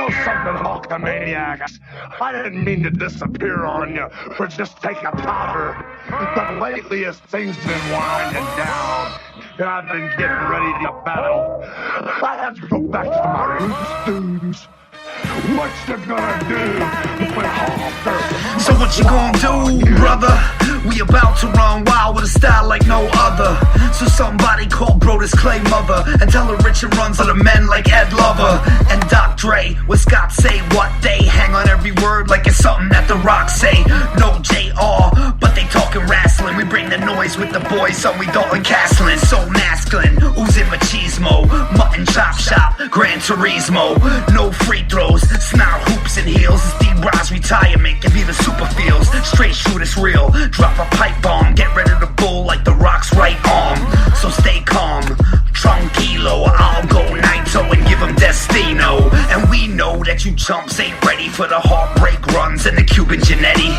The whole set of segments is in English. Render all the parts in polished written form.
know something, Hulkamaniacs? I didn't mean to disappear on you for just taking powder. But lately, as things have been winding down, and I've been getting ready to battle, I have to go back to my roots, dudes. What you gonna do when Hulk? So what you gonna do, brother? We about to run wild with a style like no other. So somebody call bro this Clay mother and tell her Richard runs on the men like Ed Lover and Doc Dre. What Scott say, what they hang on every word like it's something that the Rock say. No JR, but they talking wrestling. We bring the noise with the boys, so we Dalton Castling. So masculine, oozing machismo, mutton chop shop, Gran Turismo. No free throws, snarl hoops and heels. It's D-Bros retirement, give you the super feels. Straight shoot, it's real. Drop a pipe bomb, get ready to bull like the Rock's right arm. So stay calm, tranquilo. I'll go Naito and give him Destino. And we know that you chumps ain't ready for the heartbreak runs and the Cuban Genetti.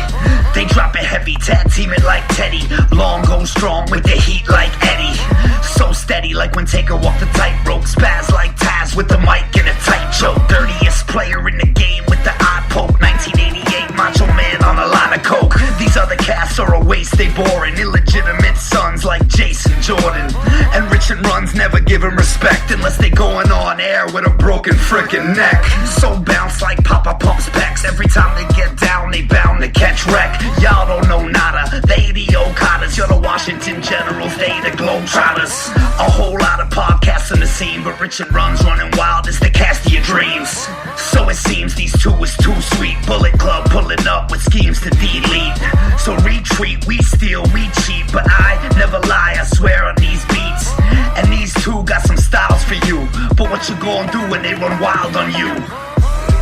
They drop it heavy, tag team it like Teddy. Long go strong with the heat like Eddie. So steady like when Taker walk the tightrope. Spaz like Taz with the mic and a tight choke. Dirtiest player in the game with the eye poke. 1988 Macho Man on a line of coke. These other casts are a waste, they boring. Illegitimate sons like Jason Jordan. And Richard Runz never give him respect unless they going on air with a broken frickin' neck. So bounce like Papa Pump's pecs. Every time they get down, they bound to catch wreck. Y'all don't know nada, they the Okadas. You're the Washington Generals, they the Globetrotters. A whole lot of podcasts in the scene, but Richard Runz running wild is the cast of your dreams. So it seems these two is too sweet. Bullet Club pulling up with schemes to delete. So retreat, we steal, we cheat, but I never lie, I swear on these beats. And these two got some styles for you, but what you gonna do when they run wild on you?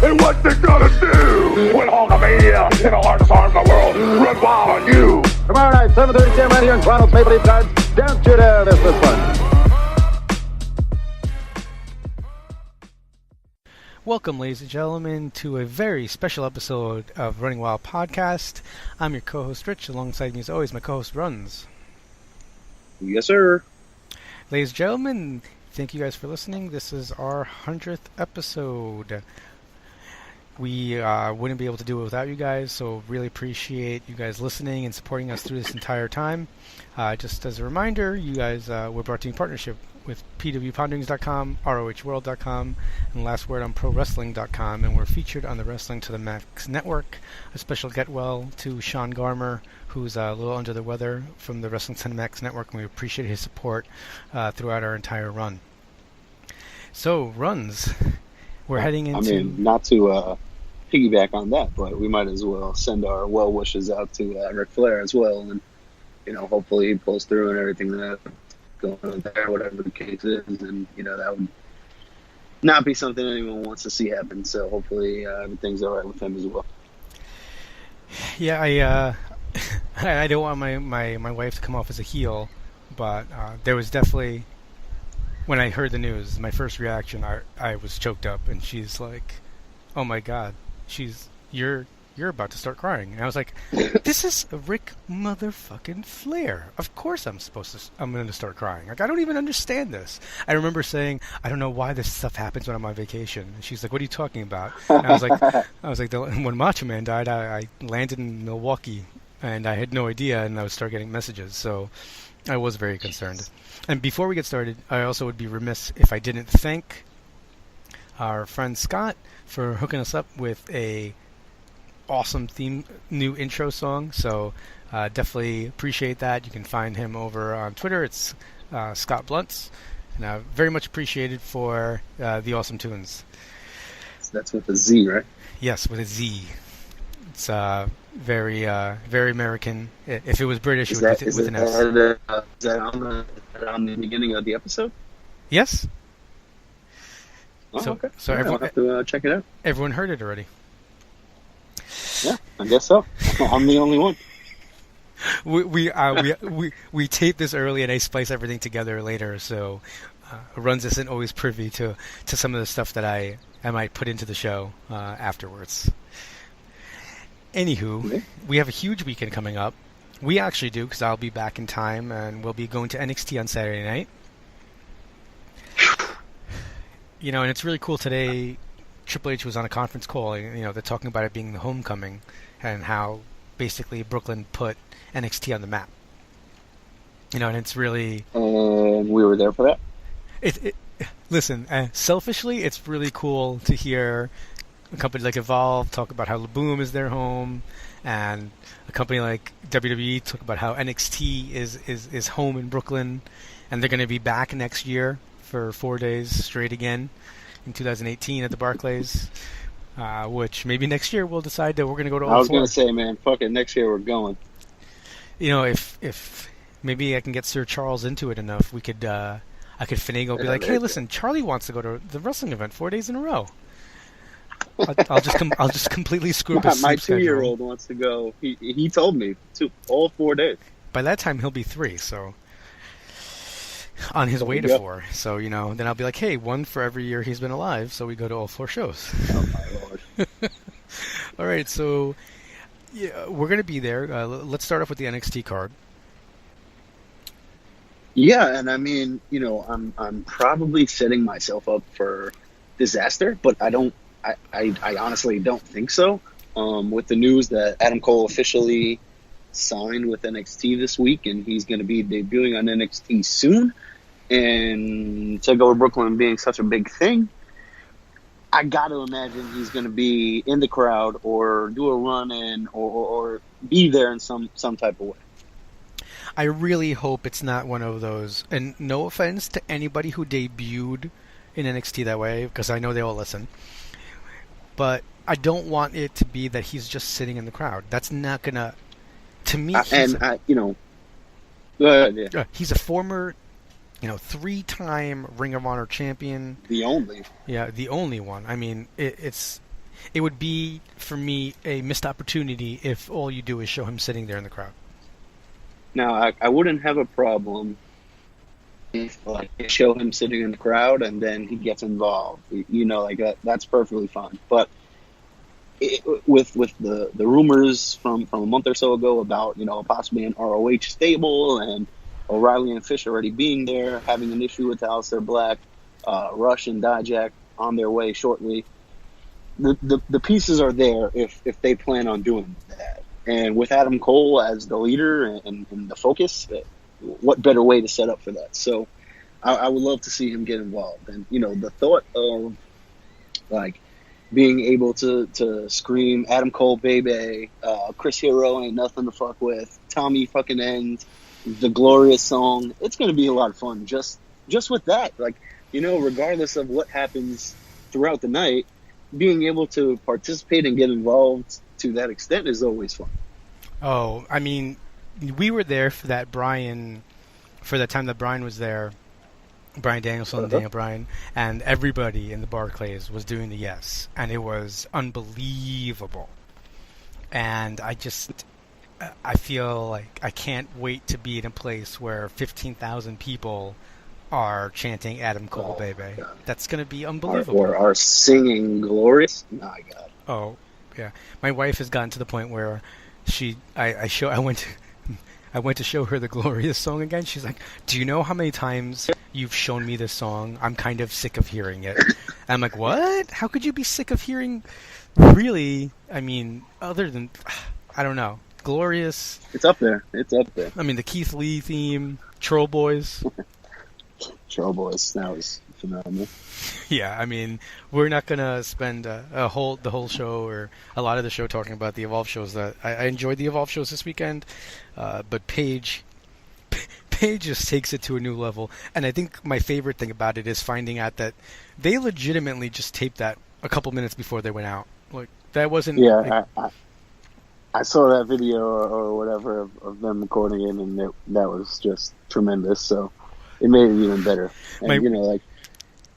And what they gonna do when Hulkamania in the hardest arm in the world run wild on you? Tomorrow night, 7:30 p.m. right here in Toronto's Maple Leaf Gardens. Don't you dare miss this one. Welcome, ladies and gentlemen, to a very special episode of Running Wild Podcast. I'm your co-host, Rich. Alongside me, as always, my co-host, Runz. Yes, sir. Ladies and gentlemen, thank you guys for listening. This is our 100th episode. We wouldn't be able to do it without you guys, so really appreciate you guys listening and supporting us through this entire time. Just as a reminder, you guys, we're brought to you in partnership with pwponderings.com, rohworld.com, and Last Word on ProWrestling.com, and we're featured on the Wrestling to the Max Network. A special get well to Sean Garmer, who's a little under the weather from the Wrestling to the Max Network, and we appreciate his support throughout our entire run. So, Runz, we're heading into... I mean, not to piggyback on that, but we might as well send our well wishes out to Ric Flair as well, and, you know, hopefully he pulls through and everything that going on there, whatever the case is, and, you know, that would not be something anyone wants to see happen, so hopefully everything's all right with him as well. Yeah, I don't want my wife to come off as a heel, but there was definitely, when I heard the news, my first reaction, I was choked up, and she's like, oh my god, you're about to start crying. And I was like, this is a Ric motherfucking Flair. Of course I'm going to start crying. Like, I don't even understand this. I remember saying, I don't know why this stuff happens when I'm on vacation. And she's like, what are you talking about? And I was like, when Macho Man died, I landed in Milwaukee, and I had no idea, and I would start getting messages. So I was very concerned. And before we get started, I also would be remiss if I didn't thank our friend Scott for hooking us up with a awesome new intro song, so definitely appreciate that. You can find him over on Twitter. It's Scott Blunts, and very much appreciated for the awesome tunes. That's with a Z, right? Yes, with a Z. It's very American. If it was British, it would be with an S. Is that on the beginning of the episode? Yes. Oh, so, okay. So yeah, everyone, I'll have to check it out. Everyone heard it already. Yeah, I guess so. I'm the only one. We tape this early, and I splice everything together later. So Runz isn't always privy to some of the stuff that I might put into the show afterwards. Anywho, okay. We have a huge weekend coming up. We actually do, because I'll be back in time, and we'll be going to NXT on Saturday night. You know, and it's really cool today. Triple H was on a conference call, and they're talking about it being the homecoming, and how basically Brooklyn put NXT on the map. And it's really. And we were there for that. Listen, selfishly, it's really cool to hear a company like Evolve talk about how Boom is their home, and a company like WWE talk about how NXT is home in Brooklyn, and they're going to be back next year for 4 days straight again in 2018 at the Barclays, which maybe next year we'll decide that we're going to go to all I was four. going to say, man, fuck it, next year we're going. If maybe I can get Sir Charles into it enough, we could I could finagle, be like, hey, listen, Charlie wants to go to the wrestling event 4 days in a row. I'll just completely screw up his My sleep 2-year-old wants to go. He told me all 4 days. By that time he'll be 3, so on his way to 4. So then I'll be like, hey, 1 for every year he's been alive, so we go to all 4 shows. Oh my lord! All right, so yeah, we're gonna be there. Let's start off with the NXT card. Yeah, and I mean, I'm probably setting myself up for disaster, but I honestly don't think so. With the news that Adam Cole officially signed with NXT this week, and he's going to be debuting on NXT soon, and Takeover Brooklyn being such a big thing, I got to imagine he's going to be in the crowd or do a run-in or be there in some type of way. I really hope it's not one of those, and no offense to anybody who debuted in NXT that way, because I know they all listen, but I don't want it to be that he's just sitting in the crowd. That's not gonna, to me. He's a former, 3-time Ring of Honor champion. The only one. I mean, it would be for me a missed opportunity if all you do is show him sitting there in the crowd. Now, I wouldn't have a problem if they show him sitting in the crowd and then he gets involved. That's perfectly fine. But with the rumors from a month or so ago about possibly an ROH stable and O'Reilly and Fish already being there, having an issue with Aleister Black, Rush and Dijak on their way shortly, the pieces are there if they plan on doing that. And with Adam Cole as the leader and the focus, what better way to set up for that? So I would love to see him get involved. And, the thought of, being able to scream Adam Cole, baby, Chris Hero ain't nothing to fuck with, Tommy fucking End, the Glorious song, it's going to be a lot of fun just with that. Regardless of what happens throughout the night, being able to participate and get involved to that extent is always fun. Oh, I mean, we were there for that time that Brian was there, Brian Danielson and Daniel Bryan, and everybody in the Barclays was doing the yes, and it was unbelievable. And I feel like I can't wait to be in a place where 15,000 people are chanting Adam Cole, baby. God. That's going to be unbelievable. Or are singing Glorious? My God. Oh, yeah. My wife has gotten to the point where I went to show her the Glorious song again. She's like, do you know how many times you've shown me this song? I'm kind of sick of hearing it. And I'm like, what? How could you be sick of hearing? Really? I mean, other than, I don't know. Glorious. It's up there. I mean, the Keith Lee theme, Troll Boys. Troll Boys, that was phenomenal. Yeah, I mean, we're not gonna spend the whole show or a lot of the show talking about the Evolve shows. That I enjoyed the Evolve shows this weekend, but Paige just takes it to a new level. And I think my favorite thing about it is finding out that they legitimately just taped that a couple minutes before they went out. Like that wasn't. Yeah, I saw that video or whatever of them recording it, and that was just tremendous. So it made it even better. And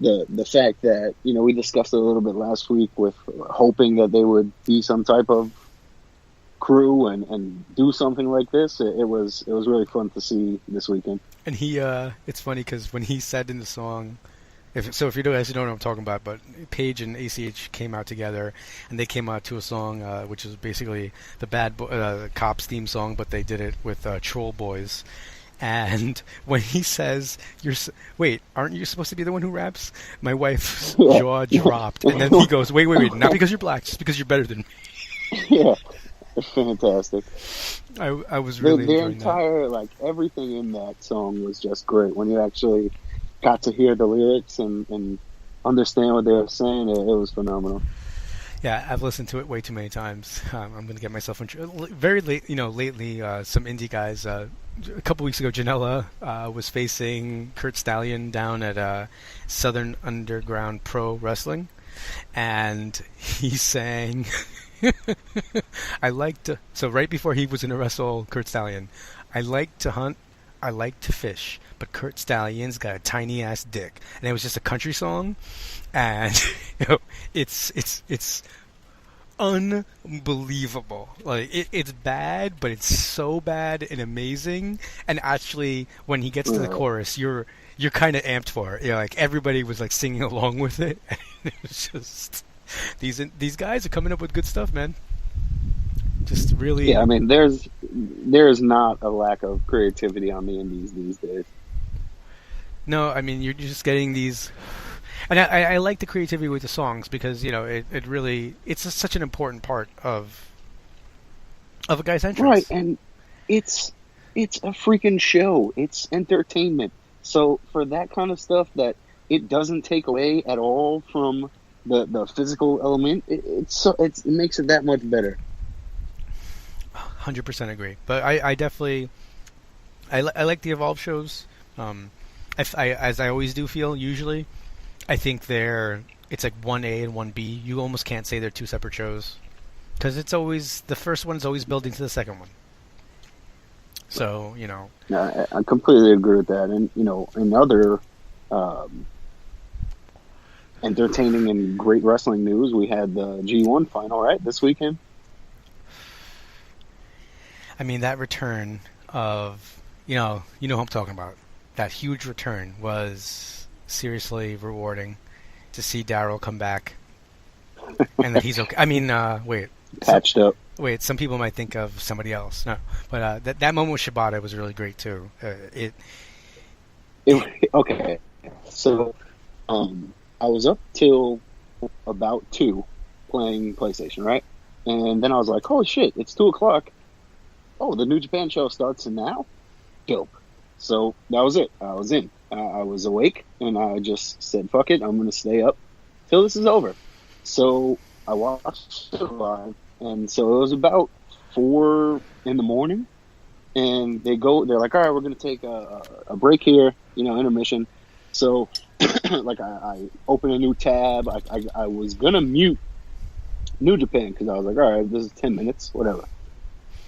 the fact that we discussed it a little bit last week with hoping that they would be some type of crew and do something like this. It was really fun to see this weekend. And it's funny because when he said in the song, if you guys don't know what I'm talking about, but Paige and ACH came out together, and they came out to a song which is basically the Cops theme song, but they did it with Troll Boys. And when he says, wait, aren't you supposed to be the one who raps? My wife's jaw dropped. And then he goes, wait, not because you're black, just because you're better than me. Yeah, it's fantastic. I was really enjoying entire, that. like, everything in that song was just great. When you actually got to hear the lyrics and understand what they were saying, it was phenomenal. Yeah, I've listened to it way too many times. I'm going to get myself very late. Lately, some indie guys. A couple weeks ago, Janela was facing Kurt Stallion down at Southern Underground Pro Wrestling, and he sang. I like to. So right before he was going to wrestle Kurt Stallion, I like to hunt. I like to fish, but Kurt Stallion's got a tiny ass dick, and it was just a country song, and it's unbelievable. Like it's bad, but it's so bad and amazing. And actually, when he gets to the chorus, you're kind of amped for it. Like everybody was like singing along with it. And it was just these guys are coming up with good stuff, man. Just really. Yeah, I mean, there's not a lack of creativity on the indies these days. No, I mean you're just getting these, and I like the creativity with the songs because it really such an important part of a guy's entrance. Right, and it's a freaking show. It's entertainment. So for that kind of stuff that it doesn't take away at all from the physical element, it makes it that much better. 100% agree. But I definitely I like the Evolve shows. As I always do feel usually, I think it's like 1A and 1B. You almost can't say they're two separate shows because it's always the first one's always building to the second one. So No, I completely agree with that. And in other entertaining and great wrestling news, we had the G1 final this weekend. I mean, that return of, you know who I'm talking about. That huge return was seriously rewarding to see Daryl come back and that he's okay. I mean, wait. Patched up. Wait, some people might think of somebody else. No. But that moment with Shibata was really great, too. Okay. So, I was up till about 2 playing PlayStation, right? And then I was like, holy shit, it's 2 o'clock. Oh, the New Japan show starts now? Dope. So that was it. I was in. I was awake, and I just said, fuck it, I'm going to stay up till this is over. So I watched it live, and so it was about 4 in the morning, and they're like, all right, we're going to take a break here, intermission. So, like, I opened a new tab. I was going to mute New Japan, because I was like, all right, this is 10 minutes, whatever.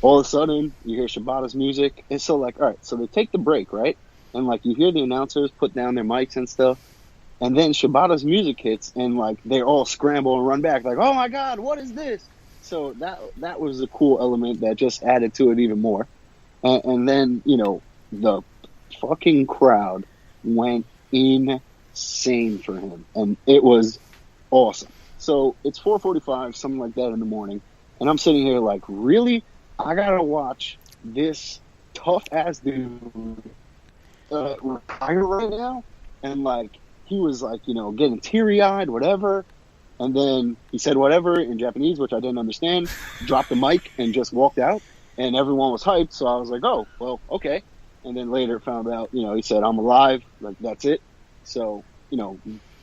All of a sudden, you hear Shibata's music. And so, like, all right, so they take the break, right? And, like, you hear the announcers put down their mics and stuff. And then Shibata's music hits, and, like, they all scramble and run back. Like, oh, my God, what is this? So that was a cool element that just added to it even more. And then, the fucking crowd went insane for him. And it was awesome. So it's 4:45, something like that in the morning. And I'm sitting here like, really? I gotta watch this tough ass dude retire right now? And like, he was like, getting teary eyed, whatever. And then he said whatever in Japanese, which I didn't understand, dropped the mic and just walked out. And everyone was hyped. So I was like, oh, well, okay. And then later found out, he said, I'm alive. Like, that's it. So,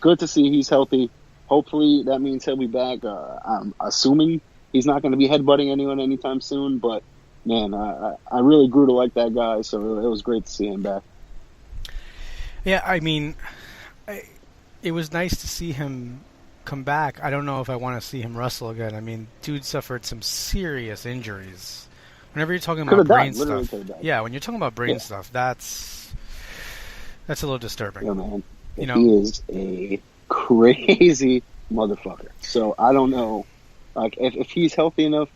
good to see he's healthy. Hopefully that means he'll be back. I'm assuming he's not going to be headbutting anyone anytime soon, but man, I really grew to like that guy, so it was great to see him back. Yeah, I mean, it was nice to see him come back. I don't know if I want to see him wrestle again. I mean, dude suffered some serious injuries. Whenever you're talking about brain stuff, yeah, when you're talking about brain stuff, that's a little disturbing. Yeah, man. He is a crazy motherfucker. So I don't know. Like, if he's healthy enough,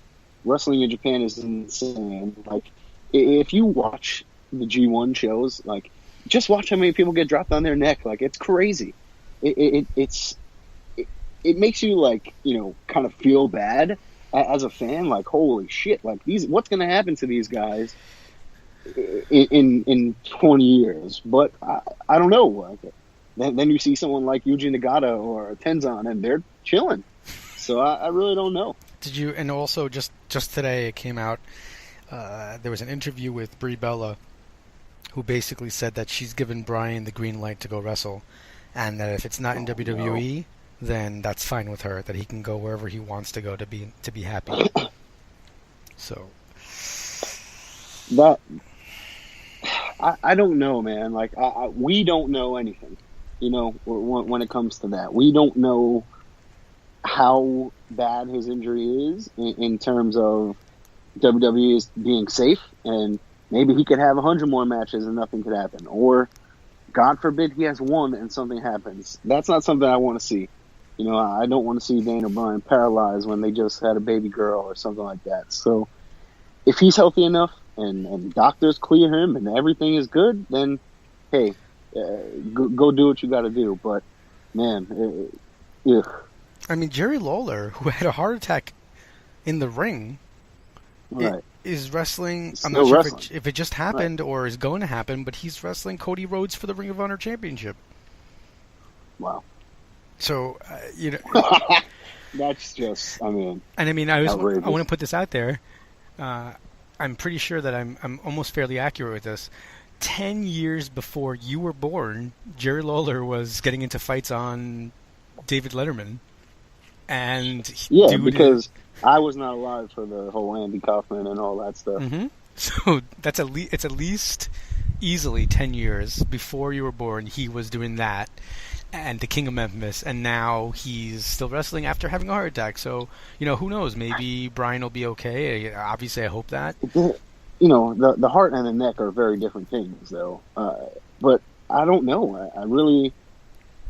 wrestling in Japan is insane. Like, if you watch the G1 shows, like, just watch how many people get dropped on their neck. Like, it's crazy. It makes you, like, kind of feel bad as a fan. Like, holy shit. Like, what's going to happen to these guys in 20 years. But I don't know. Then you see someone like Yuji Nagata or Tenzan, and they're chilling. So I really don't know. Did you? And also, just today it came out. There was an interview with Brie Bella, who basically said that she's given Bryan the green light to go wrestle, and that if it's not in WWE, then that's fine with her. That he can go wherever he wants to go to be happy. So that I don't know, man. Like we don't know anything. When it comes to that, we don't know how bad his injury is in terms of WWE is being safe, and maybe he could have 100 more matches and nothing could happen. Or, God forbid, he has one and something happens. That's not something I want to see. I don't want to see Daniel Bryan paralyzed when they just had a baby girl or something like that. So, if he's healthy enough and doctors clear him and everything is good, then, hey, go do what you got to do. But, man, I mean, Jerry Lawler, who had a heart attack in the ring, right, is wrestling. Still I'm not sure wrestling. if it just happened or is going to happen, but he's wrestling Cody Rhodes for the Ring of Honor Championship. Wow. So, That's just, I mean... And I mean, I want to put this out there. I'm pretty sure that I'm almost fairly accurate with this. 10 years before you were born, Jerry Lawler was getting into fights on David Letterman. And because I was not alive for the whole Andy Kaufman and all that stuff. Mm-hmm. So it's at least easily 10 years before you were born. He was doing that, and the King of Memphis, and now he's still wrestling after having a heart attack. So who knows? Maybe Bryan will be okay. Obviously, I hope that. The heart and the neck are very different things, though. But I don't know. I really.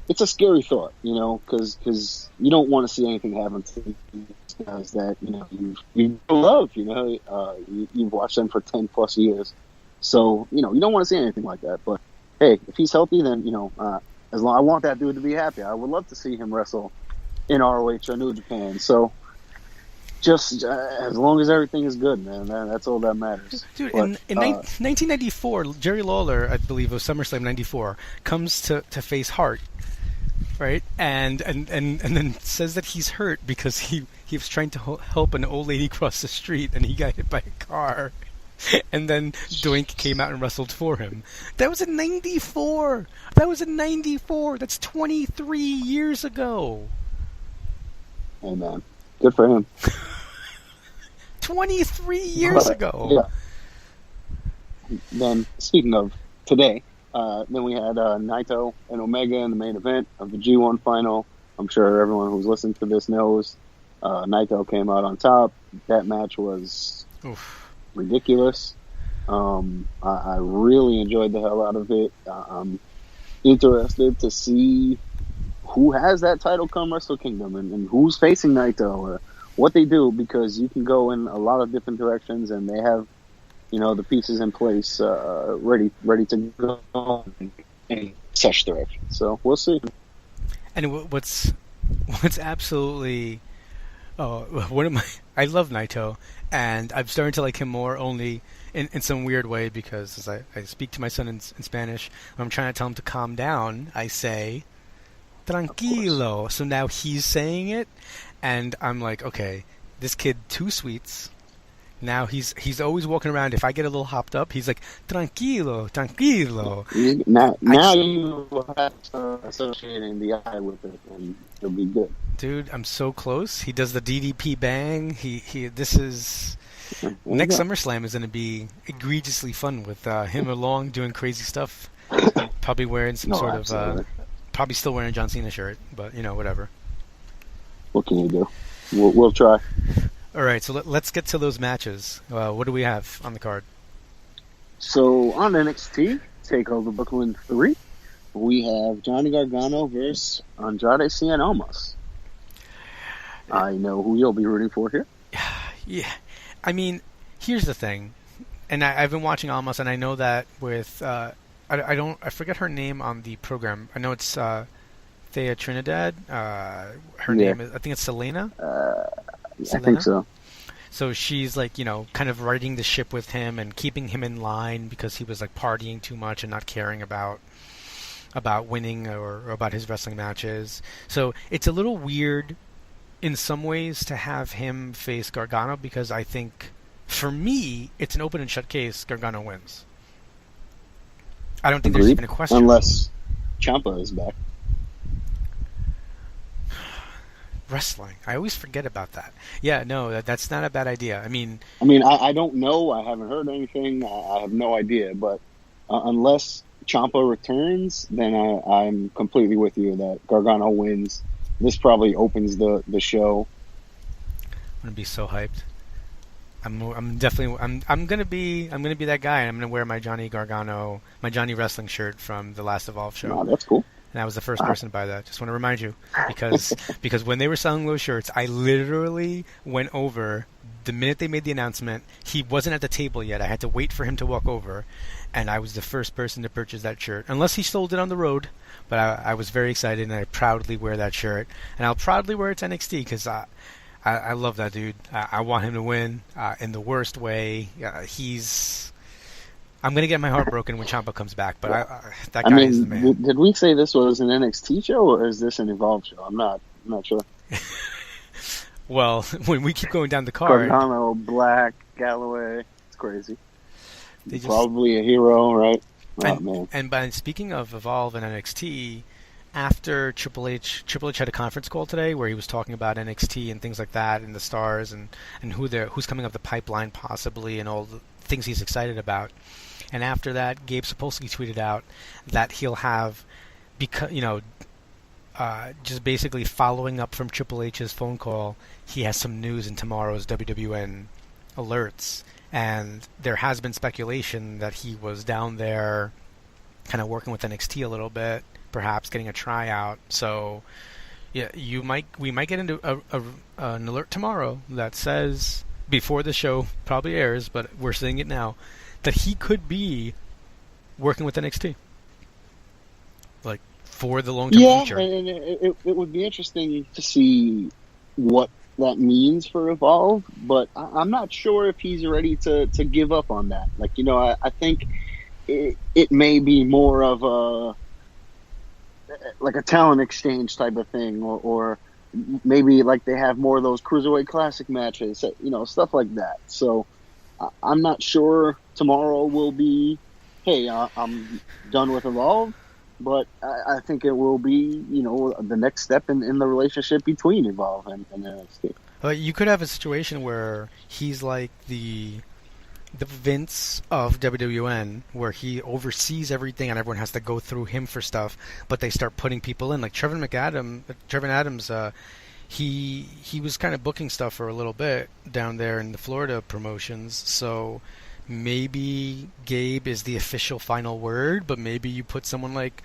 It's a scary thought, because you don't want to see anything happen to these guys that you love. You've watched them for 10 plus years, so you don't want to see anything like that. But hey, if he's healthy, then as long I want that dude to be happy. I would love to see him wrestle in ROH or New Japan. So just as long as everything is good, man, that's all that matters. Dude, in 1994, Jerry Lawler, I believe, of SummerSlam '94, comes to face Hart. Right, and then says that he's hurt because he was trying to help an old lady cross the street and he got hit by a car, and then Doink came out and wrestled for him. That was in '94. That's 23 years ago. Hey man, good for him. 23 years ago. Yeah. Then speaking of today. Then we had Naito and Omega in the main event of the G1 final. I'm sure everyone who's listening to this knows Naito came out on top. That match was ridiculous. I really enjoyed the hell out of it. I'm interested to see who has that title come Wrestle Kingdom and who's facing Naito or what they do, because you can go in a lot of different directions and they have the pieces in place, ready to go in such direction. So we'll see. And what's absolutely I love Naito, and I'm starting to like him more only in some weird way, because as I speak to my son in Spanish, when I'm trying to tell him to calm down, I say tranquilo. So now he's saying it, and I'm like, okay, this kid too sweets. Now he's always walking around. If I get a little hopped up, he's like, tranquilo. Now you have to associating the eye with it, and it'll be good. Dude, I'm so close. He does the DDP bang. This is next SummerSlam is going to be egregiously fun with him along doing crazy stuff. Probably wearing some probably still wearing a John Cena shirt, but whatever. What can you do? We'll try. All right, so let's get to those matches. What do we have on the card? So on NXT Takeover Brooklyn 3, we have Johnny Gargano versus Andrade Cien Almas. I know who you'll be rooting for here. Yeah, I mean, here's the thing, and I've been watching Almas, and I know that with I forget her name on the program. I know it's Thea Trinidad. Her name is, I think it's Selena. I think so. So she's like, kind of riding the ship with him and keeping him in line because he was like partying too much and not caring about winning or about his wrestling matches. So it's a little weird in some ways to have him face Gargano, because I think, for me, it's an open and shut case. Gargano wins. I don't think there's even a question. Unless Ciampa is back. Wrestling. I always forget about that. Yeah, no, that's not a bad idea. I mean, I don't know. I haven't heard anything. I have no idea. But unless Ciampa returns, then I'm completely with you that Gargano wins. This probably opens the show. I'm gonna be so hyped. I'm gonna be that guy. I'm gonna wear my Johnny Wrestling shirt from the last Evolve show. Oh, that's cool. And I was the first person to buy that. Just want to remind you, because when they were selling those shirts, I literally went over the minute they made the announcement. He wasn't at the table yet. I had to wait for him to walk over, and I was the first person to purchase that shirt, unless he sold it on the road. But I was very excited, and I proudly wear that shirt, and I'll proudly wear it to NXT because I love that dude. I want him to win in the worst way. I'm going to get my heart broken when Ciampa comes back, but that guy is the man. Did we say this was an NXT show, or is this an Evolve show? I'm not sure. Well, when we keep going down the card... Gargano, Black, Galloway, it's crazy. Probably a hero, right? And speaking of Evolve and NXT, after Triple H had a conference call today where he was talking about NXT and things like that, and the stars and who's coming up the pipeline possibly, and all the things he's excited about. And after that, Gabe Sapolsky tweeted out that he'll have, just basically following up from Triple H's phone call, he has some news in tomorrow's WWN alerts. And there has been speculation that he was down there kind of working with NXT a little bit, perhaps getting a tryout. So, yeah, we might get into an alert tomorrow that says, before the show probably airs, but we're seeing it now, that he could be working with NXT, like, for the long-term future. Yeah, and it would be interesting to see what that means for Evolve, but I'm not sure if he's ready to give up on that. Like, I think it may be more of a talent exchange type of thing, or maybe like they have more of those Cruiserweight Classic matches, stuff like that. So I'm not sure tomorrow will be, hey, I'm done with Evolve, but I think it will be, the next step in the relationship between Evolve and NXT. You could have a situation where he's like the Vince of WWN, where he oversees everything and everyone has to go through him for stuff, but they start putting people in, like Trevin Adams. He was kind of booking stuff for a little bit down there in the Florida promotions, so maybe Gabe is the official final word, but maybe you put someone like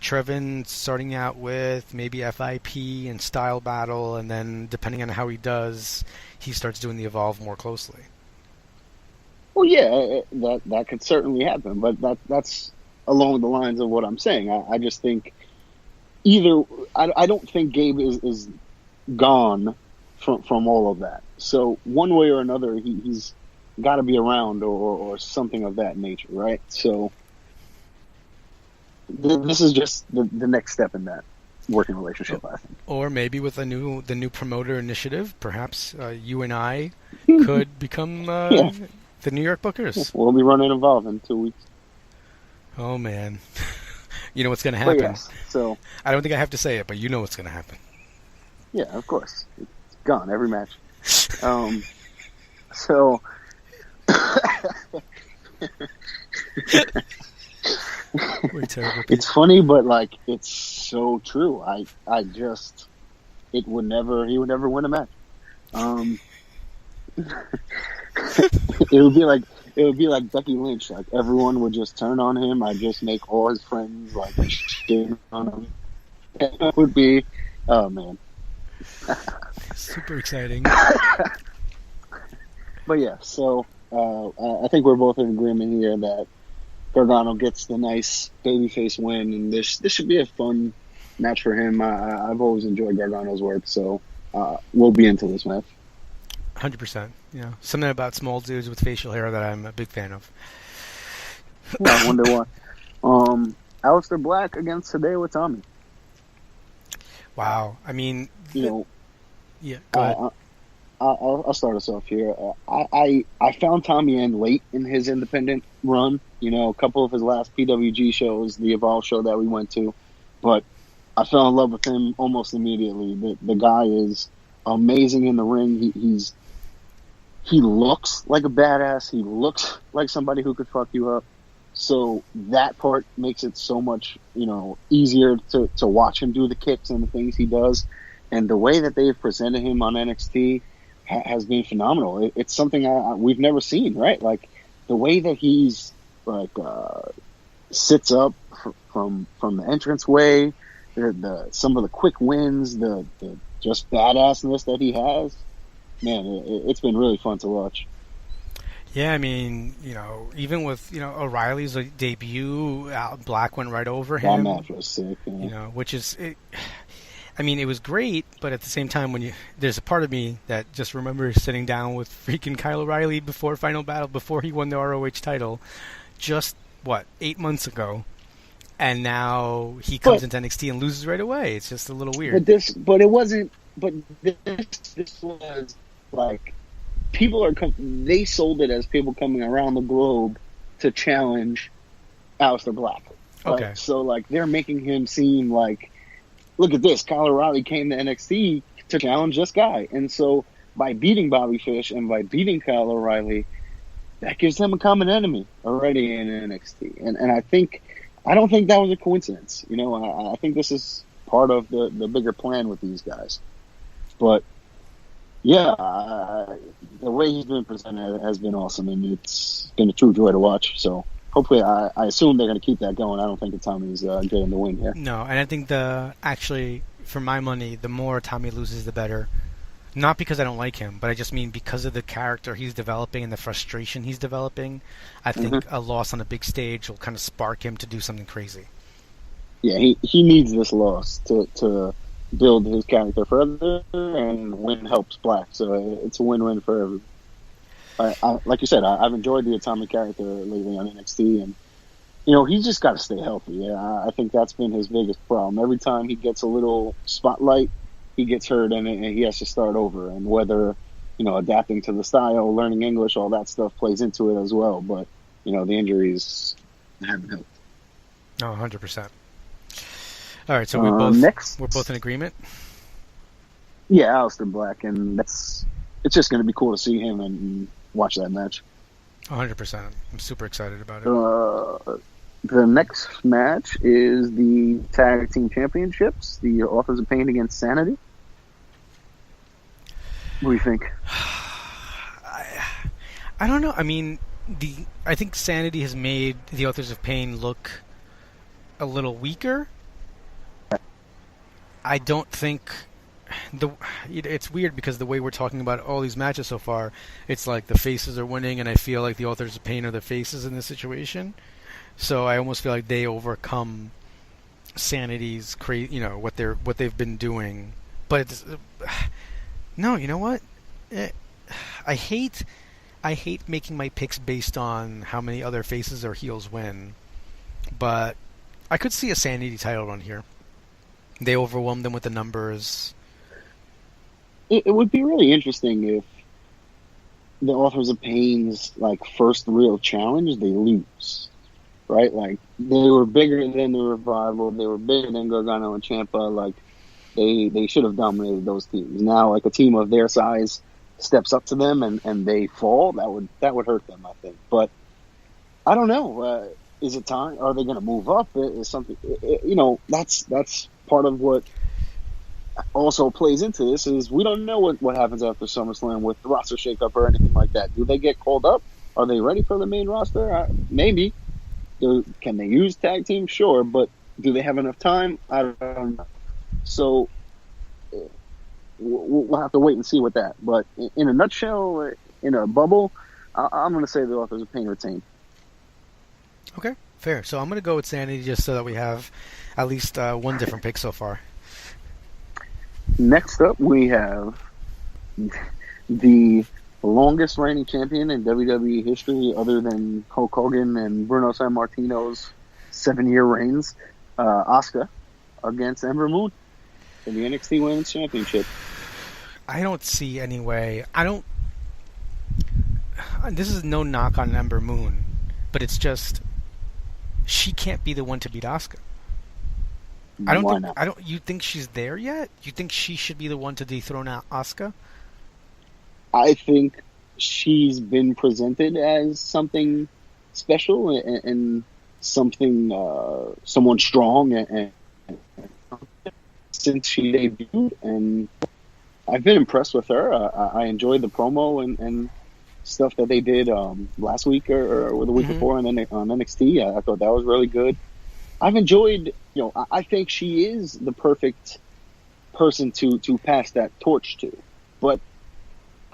Trevin starting out with maybe FIP and Style Battle, and then depending on how he does, he starts doing the Evolve more closely. Well, yeah, that could certainly happen, but that's along the lines of what I'm saying. I just think I don't think Gabe is gone from all of that. So one way or another, he's got to be around or something of that nature, right? So this is just the next step in that working relationship, I think. Or maybe with the new promoter initiative, perhaps you and I could become the New York Bookers. We'll be running Evolve in 2 weeks. Oh, man. You know what's going to happen. Yes, so I don't think I have to say it, but you know what's going to happen. Yeah, of course. It's gone, every match. So... We're terrible people. It's funny, but like it's so true. He would never win a match. It would be like Becky Lynch. Like everyone would just turn on him. I'd just make all his friends like shit on him. It would be, oh man, super exciting. But yeah, so I think we're both in agreement here that Gargano gets the nice babyface win, and this should be a fun match for him. I've always enjoyed Gargano's work, so we'll be into this match. 100%. You know, something about small dudes with facial hair that I'm a big fan of. Yeah, I wonder why. Aleister Black against Hideo Itami. Wow. I mean, You know, yeah. Go ahead. I'll start us off here. I found Tommy End late in his independent run. You know, a couple of his last PWG shows, the Evolve show that we went to, but I fell in love with him almost immediately. The guy is amazing in the ring. He looks like a badass. He looks like somebody who could fuck you up. So that part makes it so much, you know, easier to watch him do the kicks and the things he does. And the way that they've presented him on NXT has been phenomenal. It's something we've never seen, right? Like the way that he's like sits up from the entranceway, some of the quick wins, the just badassness that he has. Man, it's been really fun to watch. Yeah, I mean, you know, even with, you know, O'Reilly's debut, Black went right over him. That match was sick. Yeah. You know, which is, I mean, it was great, but at the same time, there's a part of me that just remembers sitting down with freaking Kyle O'Reilly before Final Battle, before he won the ROH title, just, 8 months ago, and now he comes into NXT and loses right away. It's just a little weird. This was like, they sold it as people coming around the globe to challenge Aleister Black. Right? Okay. So, like, they're making him seem like, look at this, Kyle O'Reilly came to NXT to challenge this guy. And so, by beating Bobby Fish and by beating Kyle O'Reilly, that gives them a common enemy already in NXT. And I don't think that was a coincidence. You know, I think this is part of the bigger plan with these guys. But, yeah, the way he's been presented has been awesome, and it's been a true joy to watch. So hopefully, I assume they're going to keep that going. I don't think that Tommy's getting the win here. No, and I think actually, for my money, the more Tommy loses, the better. Not because I don't like him, but I just mean because of the character he's developing and the frustration he's developing. I think a loss on a big stage will kind of spark him to do something crazy. Yeah, he needs this loss to build his character further, and win helps Black, so it's a win-win for everyone. Like you said, I've enjoyed the Atomic character lately on NXT, and you know, he's just got to stay healthy. Yeah, I think that's been his biggest problem. Every time he gets a little spotlight, he gets hurt, and he has to start over. And whether, you know, adapting to the style, learning English, all that stuff plays into it as well. But you know, the injuries haven't helped. Oh, 100%. All right, so we're both in agreement. Yeah, Aleister Black, and it's just going to be cool to see him and watch that match. 100%. I'm super excited about it. The next match is the Tag Team Championships, the Authors of Pain against Sanity. What do you think? I don't know. I mean, I think Sanity has made the Authors of Pain look a little weaker. I don't think it's weird because the way we're talking about all these matches so far, it's like the faces are winning, and I feel like the Authors of Pain are the faces in this situation. So I almost feel like they overcome Sanity's what they've been doing. But no, you know what? I hate making my picks based on how many other faces or heels win. But I could see a Sanity title run here. They overwhelmed them with the numbers. It would be really interesting if the Authors of Pain's first real challenge, they lose. Right? Like, they were bigger than the Revival. They were bigger than Gargano and Ciampa. Like, they should have dominated those teams. Now, a team of their size steps up to them and they fall, that would hurt them, I think. But I don't know. Is it time? Are they going to move up? Is something? That's part of what also plays into this. Is we don't know what happens after SummerSlam with the roster shakeup or anything like that. Do they get called up? Are they ready for the main roster? Maybe. Can they use tag teams? Sure, but do they have enough time? I don't know. So we'll have to wait and see with that. But in a nutshell, in a bubble, I'm going to say the Authors of Pain retain. Okay, fair. So I'm going to go with Sanity just so that we have at least one different pick so far. Next up, we have the longest reigning champion in WWE history, other than Hulk Hogan and Bruno Sammartino's 7-year reigns, Asuka against Ember Moon in the NXT Women's Championship. I don't see any way. This is no knock on Ember Moon, but it's just she can't be the one to beat Asuka. Why not? You think she's there yet? You think she should be the one to dethrone Asuka? I think she's been presented as something special and something, someone strong and since she debuted, and I've been impressed with her. I enjoyed the promo and stuff that they did last week or the week before on NXT. I thought that was really good. I've enjoyed, I think she is the perfect person to pass that torch to, but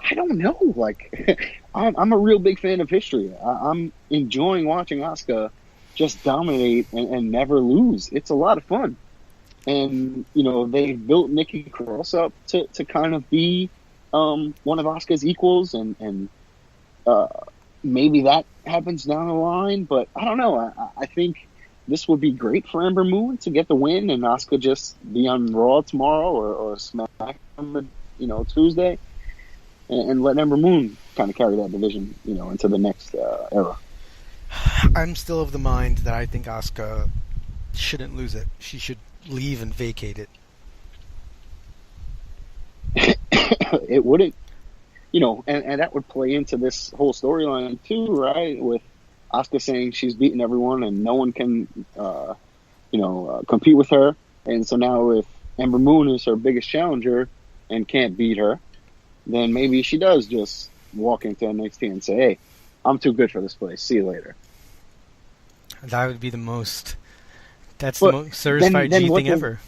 I don't know. Like, I'm a real big fan of history. I'm enjoying watching Asuka just dominate and never lose. It's a lot of fun. And, they built Nikki Cross up to kind of be one of Asuka's equals, and maybe that happens down the line, but I don't know. I think this would be great for Ember Moon to get the win and Asuka just be on Raw tomorrow or SmackDown, Tuesday, and let Ember Moon kind of carry that division, into the next era. I'm still of the mind that I think Asuka shouldn't lose it. She should leave and vacate it. It wouldn't, and that would play into this whole storyline too, right? With Asuka saying she's beaten everyone and no one can, compete with her. And so now if Ember Moon is her biggest challenger and can't beat her, then maybe she does just walk into NXT and say, hey, I'm too good for this place. See you later. That would be the most certified G thing ever.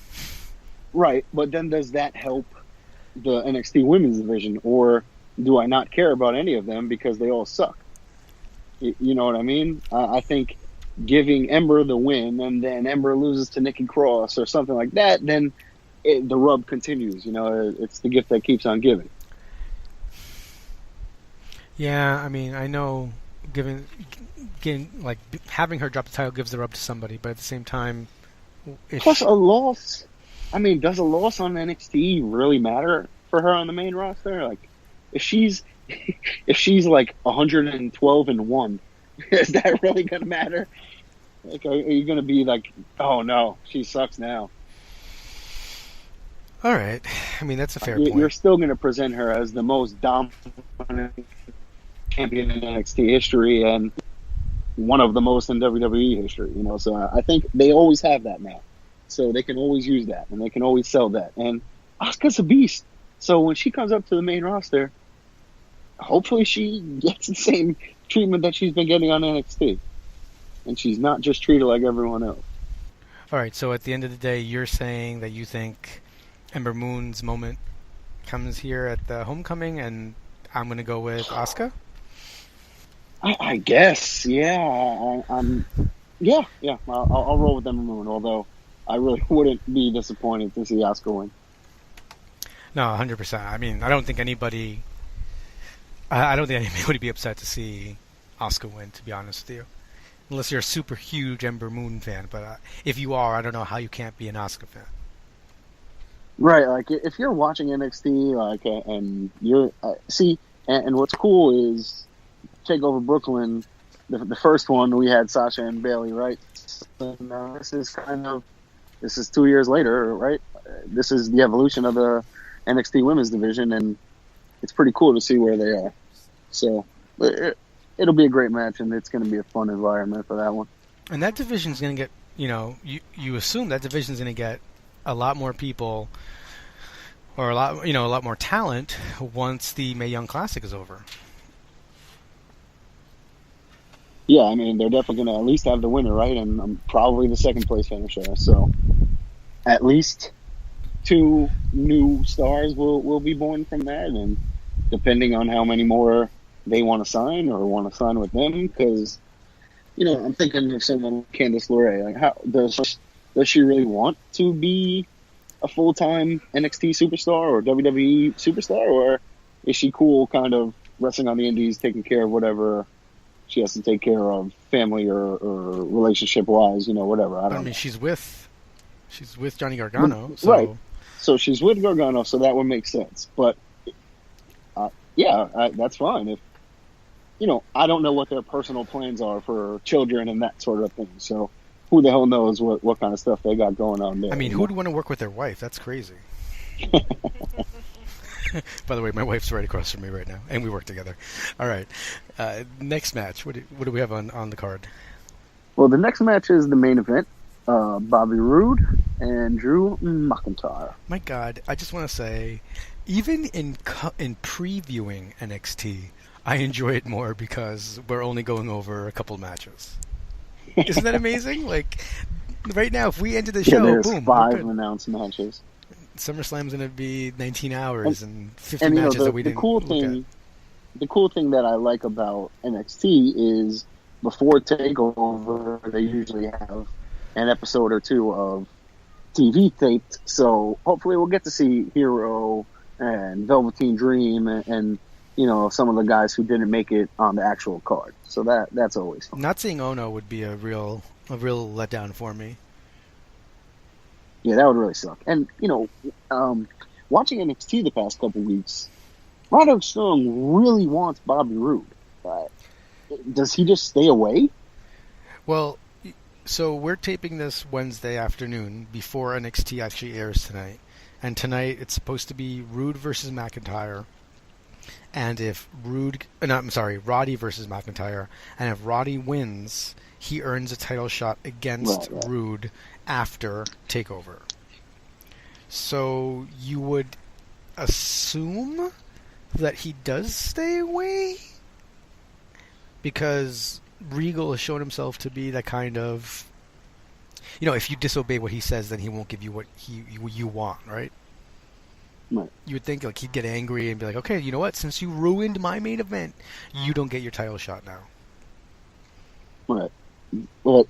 Right, but then does that help the NXT women's division, or do I not care about any of them because they all suck? You know what I mean? I think giving Ember the win and then Ember loses to Nikki Cross or something like that, then the rub continues. It's the gift that keeps on giving. Yeah, I mean, I know having her drop the title gives the rub to somebody, but at the same time, plus a loss. I mean, does a loss on NXT really matter for her on the main roster? Like, if she's like 112-1, is that really gonna matter? Like, are you gonna be like, oh no, she sucks now? All right, I mean that's a fair point. You're still gonna present her as the most dominant champion in NXT history and one of the most in WWE history, so I think they always have that now. So they can always use that and they can always sell that. And Asuka's a beast. So when she comes up to the main roster, hopefully she gets the same treatment that she's been getting on NXT. And she's not just treated like everyone else. All right, so at the end of the day, you're saying that you think Ember Moon's moment comes here at the homecoming, and I'm going to go with Asuka? I guess, yeah. I'll roll with Ember Moon, although I really wouldn't be disappointed to see Asuka win. No, 100%. I mean, I don't think anybody would be upset to see Asuka win, to be honest with you. Unless you're a super huge Ember Moon fan. But if you are, I don't know how you can't be an Asuka fan. Right, like, if you're watching NXT, like, and you're... and what's cool is Takeover Brooklyn, the first one, we had Sasha and Bayley, right? So now this is 2 years later, right? This is the evolution of the NXT women's division, and it's pretty cool to see where they are. So it'll be a great match, and it's going to be a fun environment for that one. And that division's going to get, you assume that division's going to get a lot more people or a lot more talent once the Mae Young Classic is over. Yeah, I mean, they're definitely going to at least have the winner, right? And probably the second place finisher. So at least 2 new stars will be born from that. And depending on how many more they want to sign or want to sign with them, because, I'm thinking of someone like Candice LeRae. Like, how does she really want to be a full-time NXT superstar or WWE superstar? Or is she cool kind of wrestling on the indies, taking care of whatever she has to take care of, family or relationship wise, whatever. I don't know. She's with Johnny Gargano, so. Right? So she's with Gargano, so that would make sense. But that's fine. If I don't know what their personal plans are for children and that sort of thing. So who the hell knows what kind of stuff they got going on there? I mean, who would want to work with their wife? That's crazy. By the way, my wife's right across from me right now, and we work together. All right. Next match. What do we have on the card? Well, the next match is the main event. Bobby Roode and Drew McIntyre. My God, I just want to say, even in previewing NXT, I enjoy it more because we're only going over a couple matches. Isn't that amazing? Like, right now, if we ended the show, there's boom, 5 announced matches. SummerSlam's going to be 19 hours and 50 matches that we didn't look at. The cool thing that I like about NXT is before Takeover, they usually have an episode or two of TV taped. So hopefully we'll get to see Hero and Velveteen Dream and some of the guys who didn't make it on the actual card. So that's always fun. Not seeing Ono would be a real letdown for me. Yeah, that would really suck. And, watching NXT the past couple weeks, Roderick Strong really wants Bobby Roode. Does he just stay away? Well, so we're taping this Wednesday afternoon before NXT actually airs tonight. And tonight it's supposed to be Roode versus McIntyre. And if Roddy versus McIntyre. And if Roddy wins, he earns a title shot against Roode after Takeover. So you would assume that he does stay away? Because Regal has shown himself to be that kind of... if you disobey what he says, then he won't give you what you want, right? Right. You would think he'd get angry and be like, okay, you know what? Since you ruined my main event, you don't get your title shot now. Right. But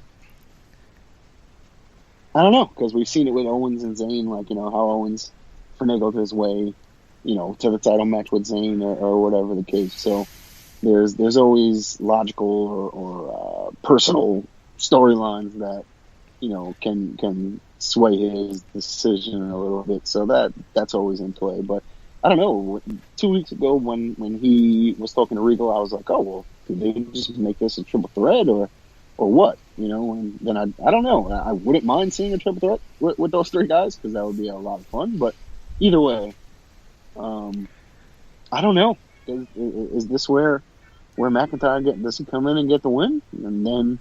I don't know, because we've seen it with Owens and Zayn, how Owens finagled his way, to the title match with Zayn or whatever the case. So there's always logical or personal storylines that, can sway his decision a little bit. So that's always in play. But I don't know. 2 weeks ago when he was talking to Regal, I was like, oh, well, did they just make this a triple threat or what? And then I don't know. I wouldn't mind seeing a triple threat with those 3 guys because that would be a lot of fun. But either way, I don't know. Is this where McIntyre does he come in and get the win, and then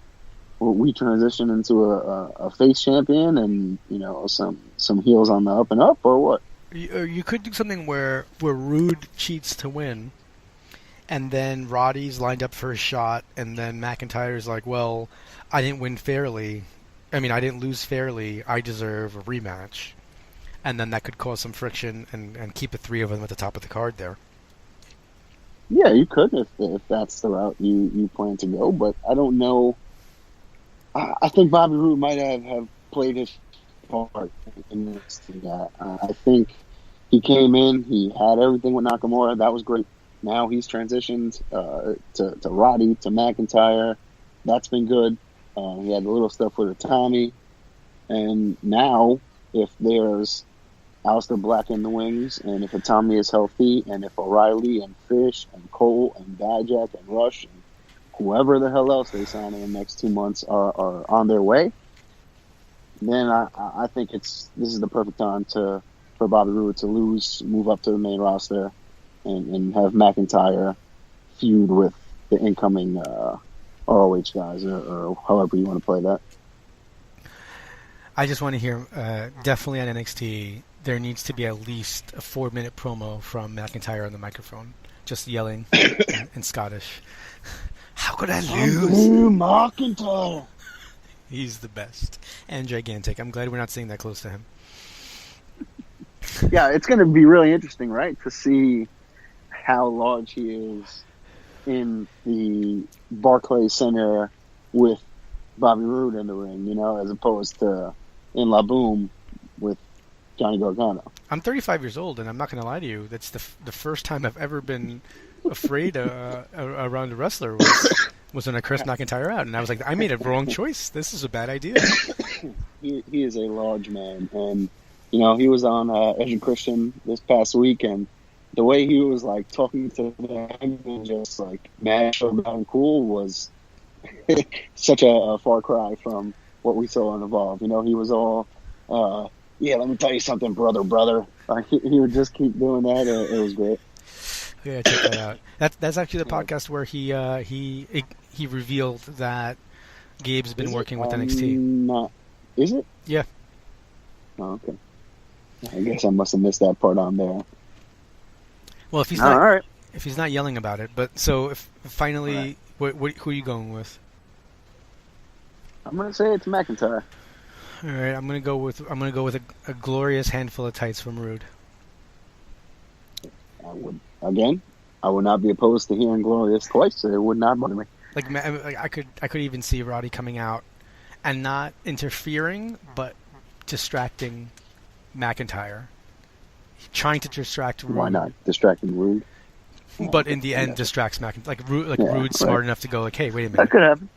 we transition into a face champion and some heels on the up and up, or what? You could do something where Roode cheats to win, and then Roddy's lined up for a shot, and then McIntyre's like, well, I didn't win fairly. I mean, I didn't lose fairly. I deserve a rematch. And then that could cause some friction and keep the 3 of them at the top of the card there. Yeah, you could if that's the route you plan to go, but I don't know. I think Bobby Roode might have played his part in this. I think he came in, he had everything with Nakamura. That was great. Now he's transitioned to Roddy, to McIntyre. That's been good. He had a little stuff with Tommy. And now, if there's Aleister Black in the wings, and if Tommy is healthy, and if O'Reilly and Fish and Cole and Dijak and Rush and whoever the hell else they sign in the next 2 months are on their way, then I think this is the perfect time for Bobby Roode to move up to the main roster, and have McIntyre feud with the incoming ROH guys, or however you want to play that. I just want to hear, definitely on NXT, there needs to be at least a 4-minute promo from McIntyre on the microphone, just yelling in Scottish. How could I lose? McIntyre. He's the best and gigantic. I'm glad we're not sitting that close to him. Yeah, it's going to be really interesting, right, to see how large he is in the Barclays Center with Bobby Roode in the ring, as opposed to in La Boom with Johnny Gargano. I'm 35 years old, and I'm not going to lie to you. That's the first time I've ever been afraid around a wrestler was when I cursed McIntyre out, and I was like, I made a wrong choice. This is a bad idea. He is a large man, and you know, he was on Edge and Christian this past week, and the way he was like talking to them and just like mad about and cool was such a far cry from what we saw in Evolve. You know, he was all, yeah, let me tell you something, brother. He would just keep doing that. It was great. Yeah, check that out. That's actually the podcast where he revealed that Gabe's been working with NXT. Is it? Yeah. Oh, okay. I guess I must have missed that part on there. Well, if he's not yelling about it, but so if finally, right. Who are you going with? I'm gonna say it's McIntyre. All right, I'm gonna go with a glorious handful of tights from Rude. I would not be opposed to hearing glorious twice. So it would not bother me. Like I could even see Roddy coming out and not interfering, but distracting McIntyre, trying to distract Rude. Why not distracting Rude? But in the end, distracts McIntyre. Like Rude's smart enough to go like, "Hey, wait a minute." That could happen.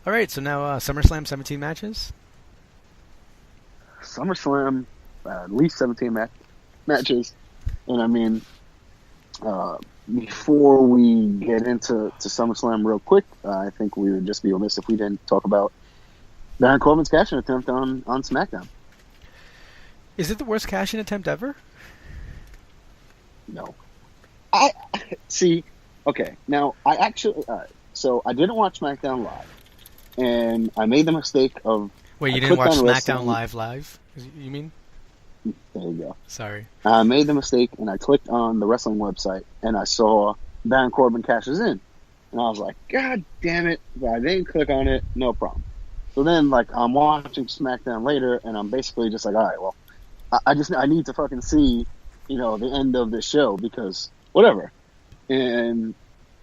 All right, so now SummerSlam, 17 matches. SummerSlam, at least 17 matches, and I mean, before we get into SummerSlam real quick, I think we would just be remiss if we didn't talk about Baron Corbin's cash-in attempt on SmackDown. Is it the worst cash-in attempt ever? No. I see. Okay, now I actually. So I didn't watch SmackDown live, and I made the mistake of. Wait, you didn't watch SmackDown live? You mean? There you go. Sorry. I made the mistake, and I clicked on the wrestling website, and I saw Baron Corbin cashes in, and I was like, "God damn it!" But I didn't click on it. No problem. So then, like, I'm watching SmackDown later, and I'm basically just like, "All right, well, I need to fucking see, you know, the end of this show because whatever." And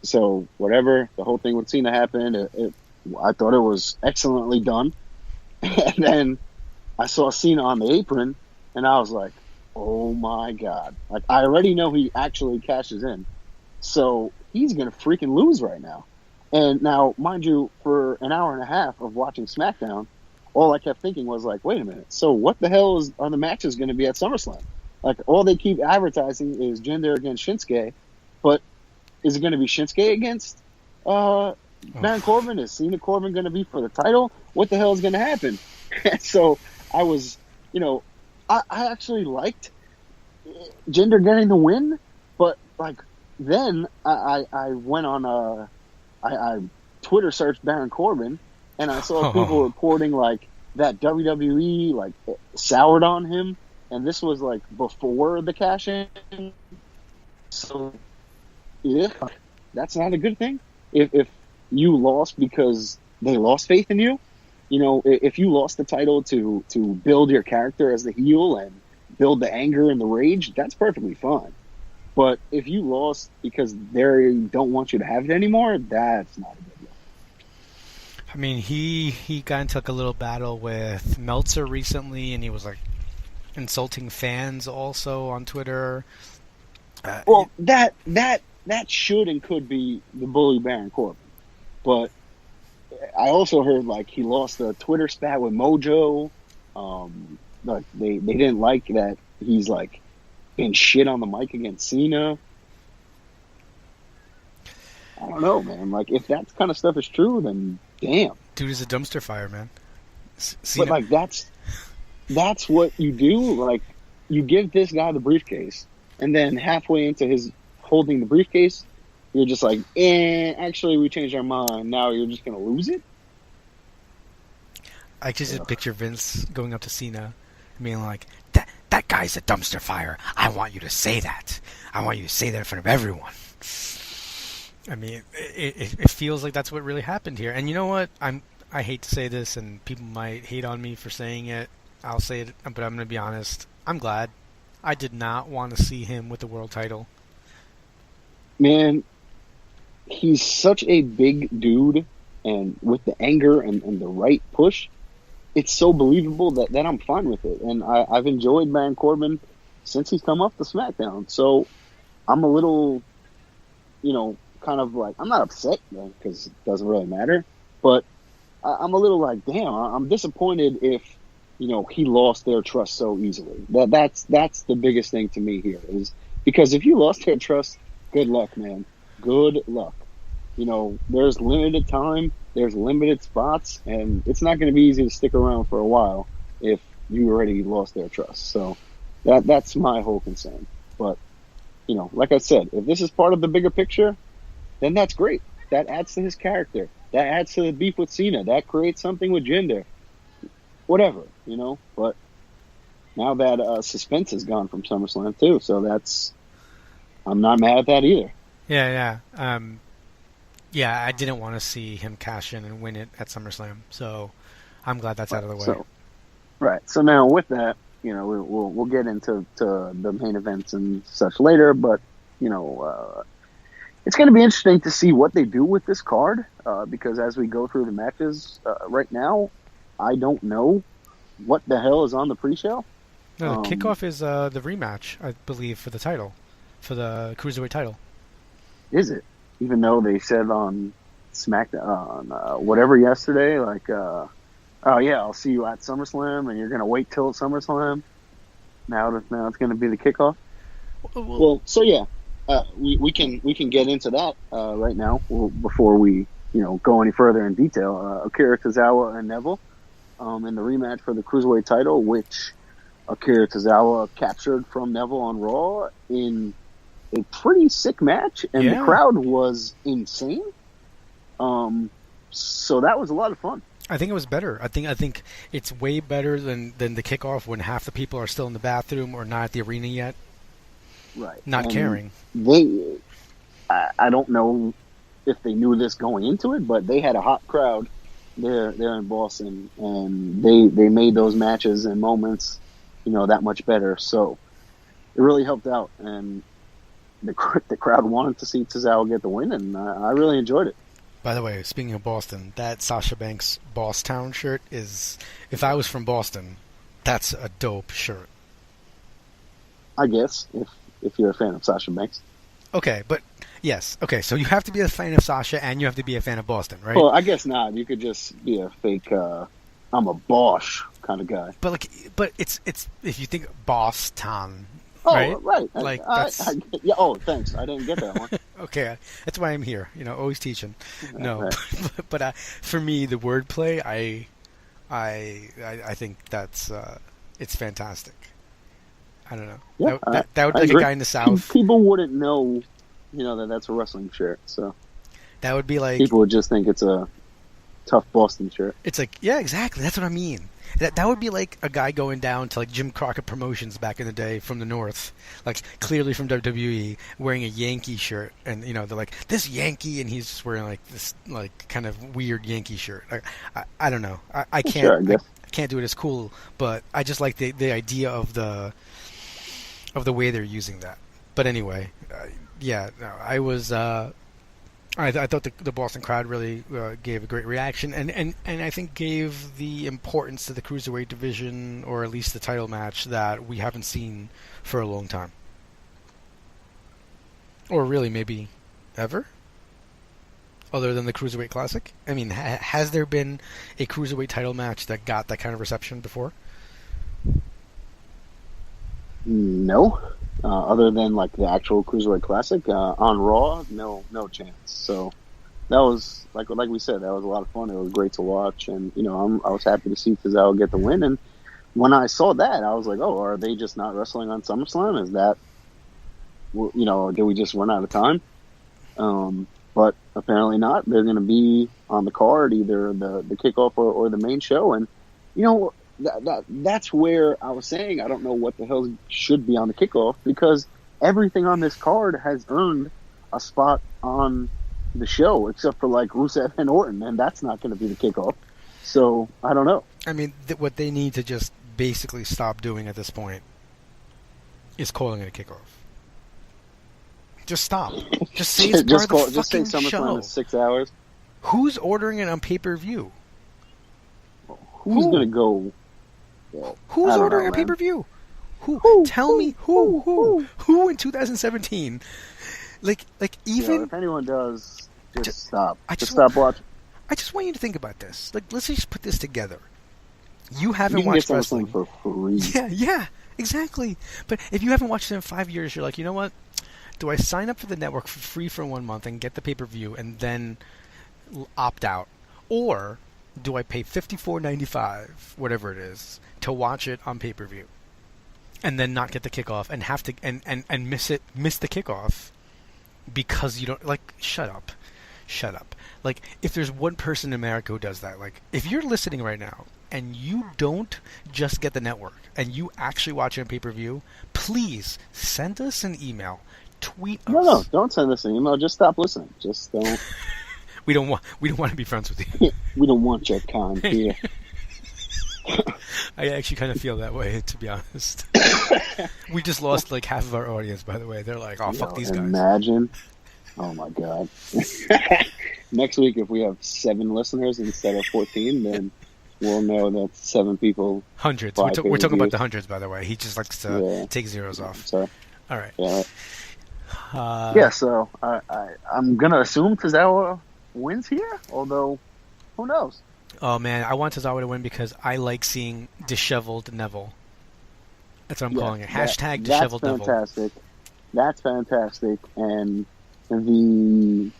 so whatever, the whole thing with Cena happened. I thought it was excellently done. And then I saw Cena on the apron, and I was like, oh my God. Like, I already know he actually cashes in. So he's going to freaking lose right now. And now, mind you, for an hour and a half of watching SmackDown, all I kept thinking was like, wait a minute. So what the hell are the matches going to be at SummerSlam? Like, all they keep advertising is Jinder against Shinsuke, but is it going to be Shinsuke against Baron Corbin? Is Cena Corbin going to be for the title? What the hell is going to happen? So I was, you know, I actually liked Jinder getting the win, but like then I went on I Twitter searched Baron Corbin, and I saw people reporting like that WWE like soured on him, and this was like before the cash in. So yeah, that's not a good thing. If you lost because they lost faith in you, you know, if you lost the title to build your character as the heel and build the anger and the rage, that's perfectly fine. But if you lost because they don't want you to have it anymore, that's not a good look. I mean, he got into like a little battle with Meltzer recently, and he was like insulting fans also on Twitter. Well, that should and could be the bully Baron Corbin, but I also heard like he lost a Twitter spat with Mojo. Like they didn't like that he's like been shit on the mic against Cena. I don't know, man. Like if that kind of stuff is true, then damn. Dude is a dumpster fire, man. But like that's what you do. Like you give this guy the briefcase, and then halfway into his holding the briefcase, you're just like, actually we changed our mind. Now you're just gonna lose it. I just picture Vince going up to Cena and being like, that guy's a dumpster fire. I want you to say that. I want you to say that in front of everyone. I mean, it feels like that's what really happened here. And you know what? I hate to say this, and people might hate on me for saying it. I'll say it, but I'm going to be honest. I'm glad. I did not want to see him with the world title. Man, he's such a big dude, and with the anger and the right push, it's so believable that I'm fine with it. And I've enjoyed Baron Corbin since he's come off the SmackDown. So I'm a little, kind of like, I'm not upset because it doesn't really matter, but I'm a little like, damn, I'm disappointed if, he lost their trust so easily. That's the biggest thing to me here is because if you lost their trust, good luck, man. Good luck. There's limited time, there's limited spots, and it's not going to be easy to stick around for a while if you already lost their trust. So that's my whole concern. But, like I said, if this is part of the bigger picture, then that's great. That adds to his character. That adds to the beef with Cena. That creates something with Jinder. Whatever, But now that suspense is gone from SummerSlam too, so I'm not mad at that either. Yeah. I didn't want to see him cash in and win it at SummerSlam, so I'm glad that's out of the way. Right. So now with that, we'll get into the main events and such later, but it's going to be interesting to see what they do with this card because as we go through the matches right now, I don't know what the hell is on the pre-show. No, the kickoff is the rematch, I believe, for the title, for the Cruiserweight title. Is it? Even though they said on SmackDown, on whatever yesterday, like, oh yeah, I'll see you at SummerSlam, and you're going to wait till SummerSlam. Now it's going to be the kickoff. Well, so yeah, we can get into that right now before we go any further in detail. Akira Tozawa and Neville in the rematch for the Cruiserweight title, which Akira Tozawa captured from Neville on Raw in a pretty sick match, and the crowd was insane. So that was a lot of fun. I think it was better. I think it's way better than the kickoff when half the people are still in the bathroom or not at the arena yet. Right. Not caring. I don't know if they knew this going into it, but they had a hot crowd there in Boston, and they made those matches and moments, that much better. So it really helped out, and the crowd wanted to see Tozawa get the win, and I really enjoyed it. By the way, speaking of Boston, that Sasha Banks Boss Town shirt is, if I was from Boston, that's a dope shirt. I guess, if you're a fan of Sasha Banks. Okay, but yes. Okay, so you have to be a fan of Sasha and you have to be a fan of Boston, right? Well, I guess not. You could just be a fake, I'm a Bosch kind of guy. But it's if you think Boss Town, oh, right? Like, that's... yeah. Oh, thanks. I didn't get that one. Okay, that's why I'm here. Always teaching. No, right. but for me, the wordplay, I think that's it's fantastic. I don't know. Yeah, that would be like a guy in the South. People wouldn't know, that's a wrestling shirt. So that would be like people would just think it's a tough Boston shirt. It's like, yeah, exactly. That's what I mean. That would be like a guy going down to like Jim Crockett Promotions back in the day from the North, like clearly from WWE, wearing a Yankee shirt, and they're like, this Yankee, and he's just wearing like this like kind of weird Yankee shirt. I don't know. I can't. Sure, I can't do it as cool, but I just like the idea of the way they're using that. But anyway, I was. I thought the Boston crowd really gave a great reaction, and I think gave the importance to the Cruiserweight division, or at least the title match, that we haven't seen for a long time. Or really maybe ever? Other than the Cruiserweight Classic? I mean, has there been a Cruiserweight title match that got that kind of reception before? No. Other than like the actual Cruiserweight Classic on Raw, no chance. So that was like we said, that was a lot of fun. It was great to watch, and I was happy to see Tozawa get the win. And when I saw that, I was like, oh, are they just not wrestling on SummerSlam? Is that did we just run out of time? But apparently not. They're going to be on the card, either the kickoff or the main show, and that's where I was saying I don't know what the hell should be on the kickoff, because everything on this card has earned a spot on the show except for like Rusev and Orton, and that's not going to be the kickoff. So I don't know. I mean, what they need to just basically stop doing at this point is calling it a kickoff. Just stop. Just say it's part of the fucking just say SummerSlam show. is 6 hours. Who's ordering it on pay-per-view? Who's gonna go? Who's ordering a pay-per-view? Who? Tell me who in 2017? Like even if anyone does, just stop. Just stop watching. I just want you to think about this. Like, let's just put this together. You haven't You can watched get wrestling for free. Yeah, exactly. But if you haven't watched it in 5 years, you're like, you know what? Do I sign up for the network for free for 1 month and get the pay-per-view and then opt out, or do I pay $54.95, whatever it is, to watch it on pay-per-view, and then not get the kickoff and have to and miss the kickoff because you don't like? Shut up. Like, if there's one person in America who does that, like, if you're listening right now and you don't just get the network and you actually watch it on pay-per-view, please send us an email, tweet us. No, don't send us an email. Just stop listening. Just don't. We don't want to be friends with you. We don't want your kind here. I actually kind of feel that way, to be honest. We just lost like half of our audience, by the way. They're like, "Oh, fuck these guys." Imagine. Oh my god. Next week, if we have 7 listeners instead of 14, then we'll know that 7 people. Hundreds. We're talking about the hundreds, by the way. He just likes to take zeros off. Sorry. All right. Yeah. So I'm gonna assume Tozawa wins here, although who knows? Oh man, I want Tozawa to win because I like seeing disheveled Neville. That's what I'm calling it. Hashtag disheveled Neville. That's fantastic. And the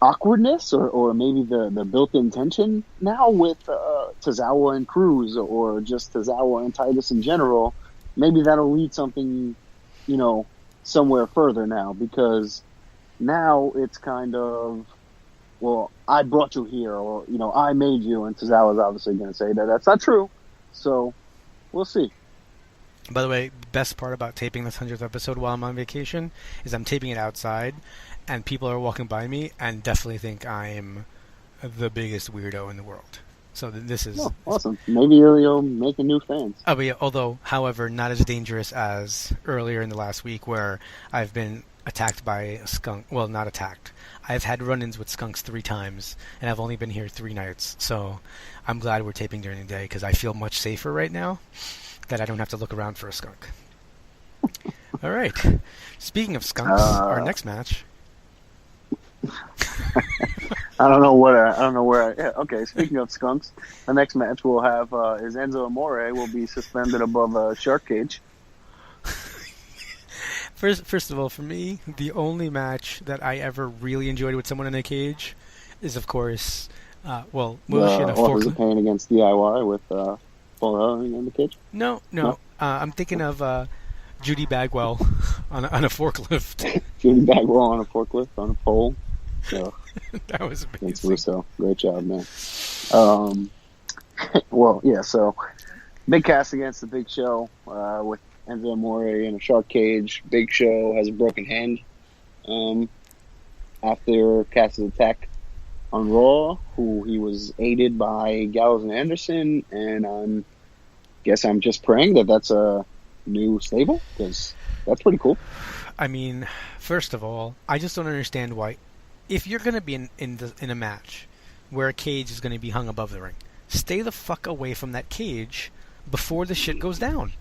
awkwardness or maybe the built-in tension now with Tozawa and Cruz, or just Tozawa and Titus in general, maybe that'll lead something, somewhere further now, because now it's kind of, well, I brought you here, or, I made you, and Tozawa's obviously going to say that that's not true. So, we'll see. By the way, best part about taping this 100th episode while I'm on vacation is I'm taping it outside, and people are walking by me and definitely think I'm the biggest weirdo in the world. So this is... Oh, awesome. Maybe you'll make a new fans. Oh, but yeah, although, however, not as dangerous as earlier in the last week where I've been attacked by a skunk. Well, not attacked. I've had run-ins with skunks 3 times, and I've only been here 3 nights. So I'm glad we're taping during the day because I feel much safer right now that I don't have to look around for a skunk. All right. Speaking of skunks, our next match... I don't know where. Yeah, okay, speaking of skunks, the next match we'll have is Enzo Amore will be suspended above a shark cage. First of all, for me, the only match that I ever really enjoyed with someone in a cage is, of course, Will she in a Authors of Pain against DIY with Paul Ellering in the cage? No. I'm thinking of Judy Bagwell on a forklift. Judy Bagwell on a forklift on a pole. So, that was amazing. Thanks, Russo. Great job, man. Well, yeah, so big cast against the Big Show with Enzo Amore in a shark cage. Big Show has a broken hand after Cass's attack on Raw, who he was aided by Gallows and Anderson, and I'm just praying that that's a new stable, because that's pretty cool. I mean, first of all, I just don't understand why. If you're going to be in a match where a cage is going to be hung above the ring, stay the fuck away from that cage before the shit goes down.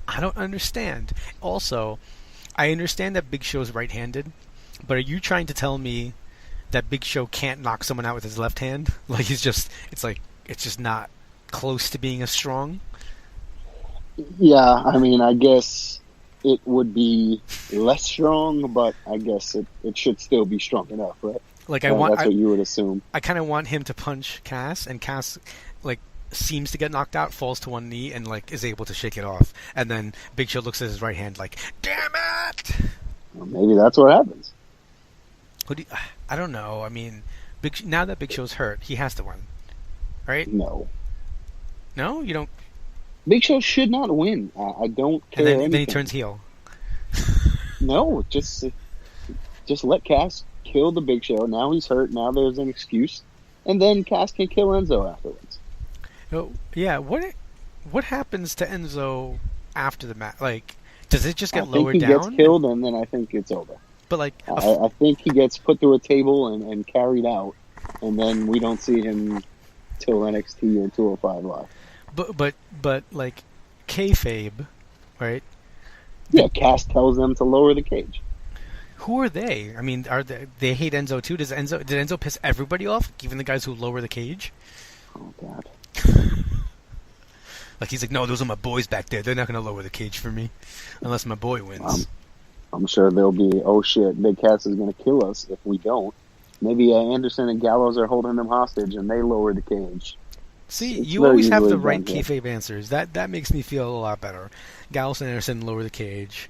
I don't understand. Also, I understand that Big Show's right-handed, but are you trying to tell me that Big Show can't knock someone out with his left hand? Like, it's just not close to being as strong? Yeah, I mean, I guess it would be less strong, but I guess it should still be strong enough, right? Like that's what you would assume. I kind of want him to punch Cass, and Cass, like, seems to get knocked out, falls to one knee, and, like, is able to shake it off. And then Big Show looks at his right hand like, damn it! Well, maybe that's what happens. I don't know. I mean, now that Big Show's hurt, he has to win, right? No, you don't. Big Show should not win. I don't care. And then he turns heel. No, just let Cass kill the Big Show. Now he's hurt. Now there's an excuse, and then Cass can kill Enzo afterwards. Oh, yeah. What happens to Enzo after the match? Like, does it just get lowered down? I think he gets killed, and then I think it's over. But like, I think he gets put through a table and carried out, and then we don't see him till NXT or 205 Live. But like kayfabe, right? Yeah, Cass tells them to lower the cage. Who are they? I mean, they hate Enzo too? Did Enzo piss everybody off, even the guys who lower the cage? Oh God. Like he's like, no, those are my boys back there. They're not going to lower the cage for me, unless my boy wins. I'm sure they'll be, oh shit, Big Cass is going to kill us if we don't. Maybe Anderson and Gallows are holding them hostage and they lower the cage. See, It's you very always have easily the right done, yeah. kayfabe answers. That makes me feel a lot better. Gallows and Anderson lower the cage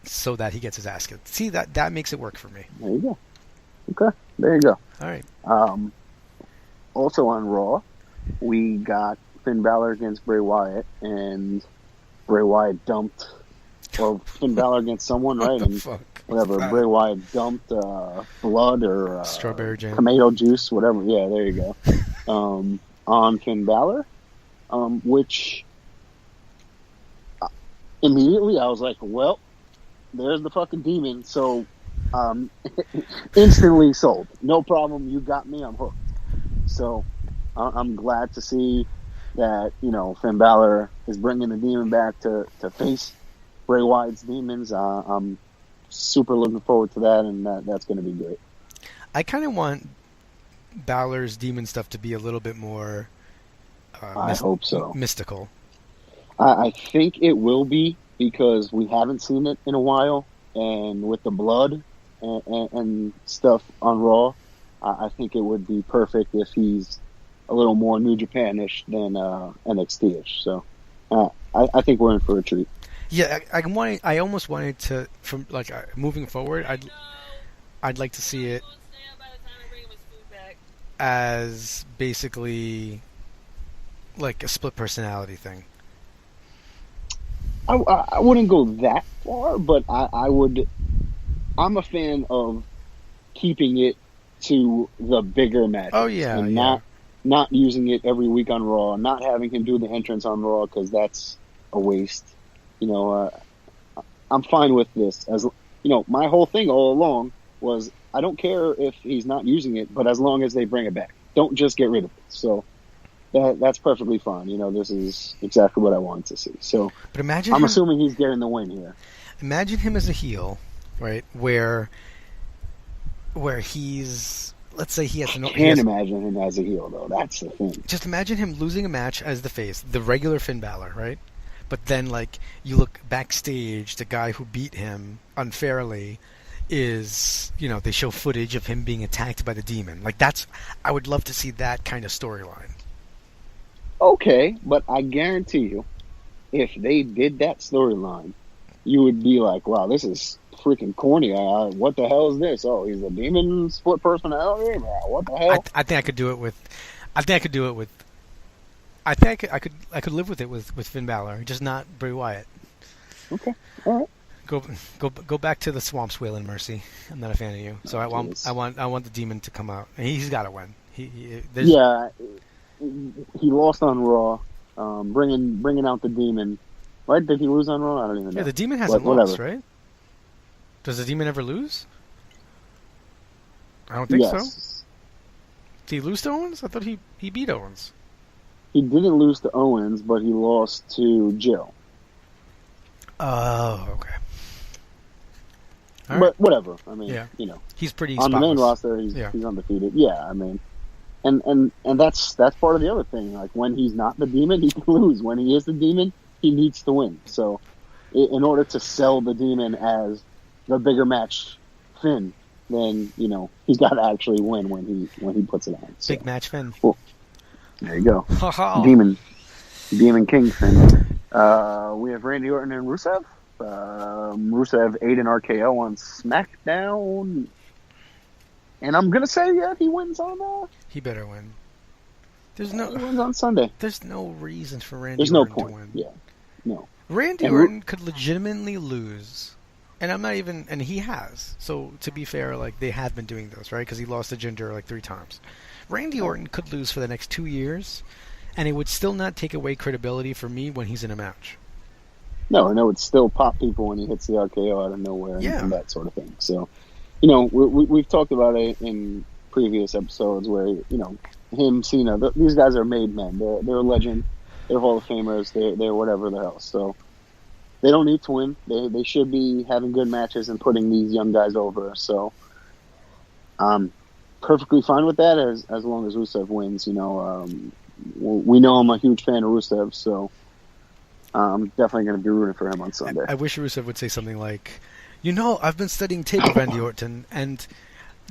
so that he gets his ass kicked. See, that makes it work for me. There you go. Okay, there you go. All right. Also on Raw, we got Finn Balor against Bray Wyatt, and Bray Wyatt dumped, well, Finn Balor against someone, right? And fuck? whatever, Bray Wyatt dumped blood or Strawberry jam. tomato juice, whatever. Yeah, there you go. On Finn Balor, which immediately I was like, well, there's the fucking demon. So instantly sold. No problem. You got me. I'm hooked. So I'm glad to see that, Finn Balor is bringing the demon back to face Bray Wyatt's demons. I'm super looking forward to that, and that's going to be great. I kind of want Balor's demon stuff to be a little bit more I hope so. Mystical. I think it will be, because we haven't seen it in a while, and with the blood and stuff on Raw, I think it would be perfect if he's a little more New Japan-ish than NXT-ish. So I think we're in for a treat. Yeah, I almost wanted to, from like moving forward, I'd like to see it as basically like a split personality thing. I wouldn't go that far, but I would. I'm a fan of keeping it to the bigger matches. Oh yeah, and yeah. not using it every week on Raw, not having him do the entrance on Raw, because that's a waste. I'm fine with this. As my whole thing all along was, I don't care if he's not using it, but as long as they bring it back, don't just get rid of it. So that's perfectly fine. This is exactly what I wanted to see. So, but imagine I'm assuming he's getting the win here. Imagine him as a heel, right? Where he's, let's say he has no. I can't imagine him as a heel, though. That's the thing. Just imagine him losing a match as the face, the regular Finn Balor, right? But then, like, you look backstage, the guy who beat him unfairly is, they show footage of him being attacked by the demon. Like, I would love to see that kind of storyline. Okay, but I guarantee you, if they did that storyline, you would be like, wow, this is freaking corny. What the hell is this? Oh, he's a demon split personality? What the hell? I think I could do it with I think I could live with it with Finn Balor, just not Bray Wyatt. Okay, all right. Go back to the swamps, Waylon Mercy. I'm not a fan of you, so I want the demon to come out, and he's got to win. He lost on Raw, bringing out the demon. Right? Did he lose on Raw? I don't even know. Yeah, the demon hasn't lost, right? Does the demon ever lose? I don't think so. Did he lose to Owens? I thought he beat Owens. He didn't lose to Owens, but he lost to Jill. Oh, okay. But whatever. I mean, he's pretty on spotless. the main roster. He's undefeated. Yeah, I mean, and that's part of the other thing. Like, when he's not the demon, he can lose. When he is the demon, he needs to win. So, in order to sell the demon as the bigger match Finn, then he's got to actually win when he puts it on. So. Big match Finn. Well, there you go. Demon King Finn. We have Randy Orton and Rusev. Rusev ate an RKO on SmackDown, and I'm gonna say he wins on. He better win. He wins on Sunday. There's no reason for Randy. There's no Orton point. To win. Yeah, no. Randy Orton could legitimately lose, and I'm not even. And he has. So to be fair, like, they have been doing this, right? Because he lost to Jinder like 3 times. Randy Orton could lose for the next 2 years, and it would still not take away credibility for me when he's in a match. No, and it would still pop people when he hits the RKO out of nowhere and that sort of thing. So, we've talked about it in previous episodes where, him, Cena. These guys are made men. They're a legend. They're Hall of Famers. They're whatever the hell. So they don't need to win. They should be having good matches and putting these young guys over. So I'm perfectly fine with that as long as Rusev wins. We know I'm a huge fan of Rusev, so I'm definitely going to be rooting for him on Sunday. I wish Rusev would say something like, I've been studying Takeover, Randy Orton, and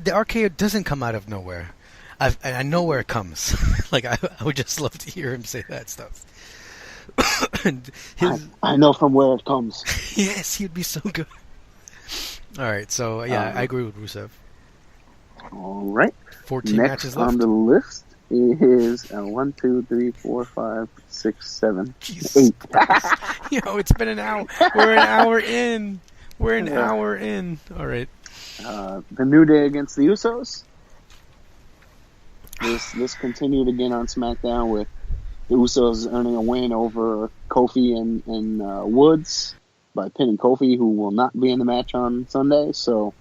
the RKO doesn't come out of nowhere. I know where it comes. Like, I would just love to hear him say that stuff. And I know from where it comes. Yes, he'd be so good. All right, so, yeah, I agree with Rusev. All right. 14 Next matches left. on the list is 1, 2, 3, 4, 5, 6, 7, Jesus 8. It's been an hour. We're an hour in. All right. The New Day against the Usos. This continued again on SmackDown with the Usos earning a win over Kofi and Woods by pinning Kofi, who will not be in the match on Sunday. So,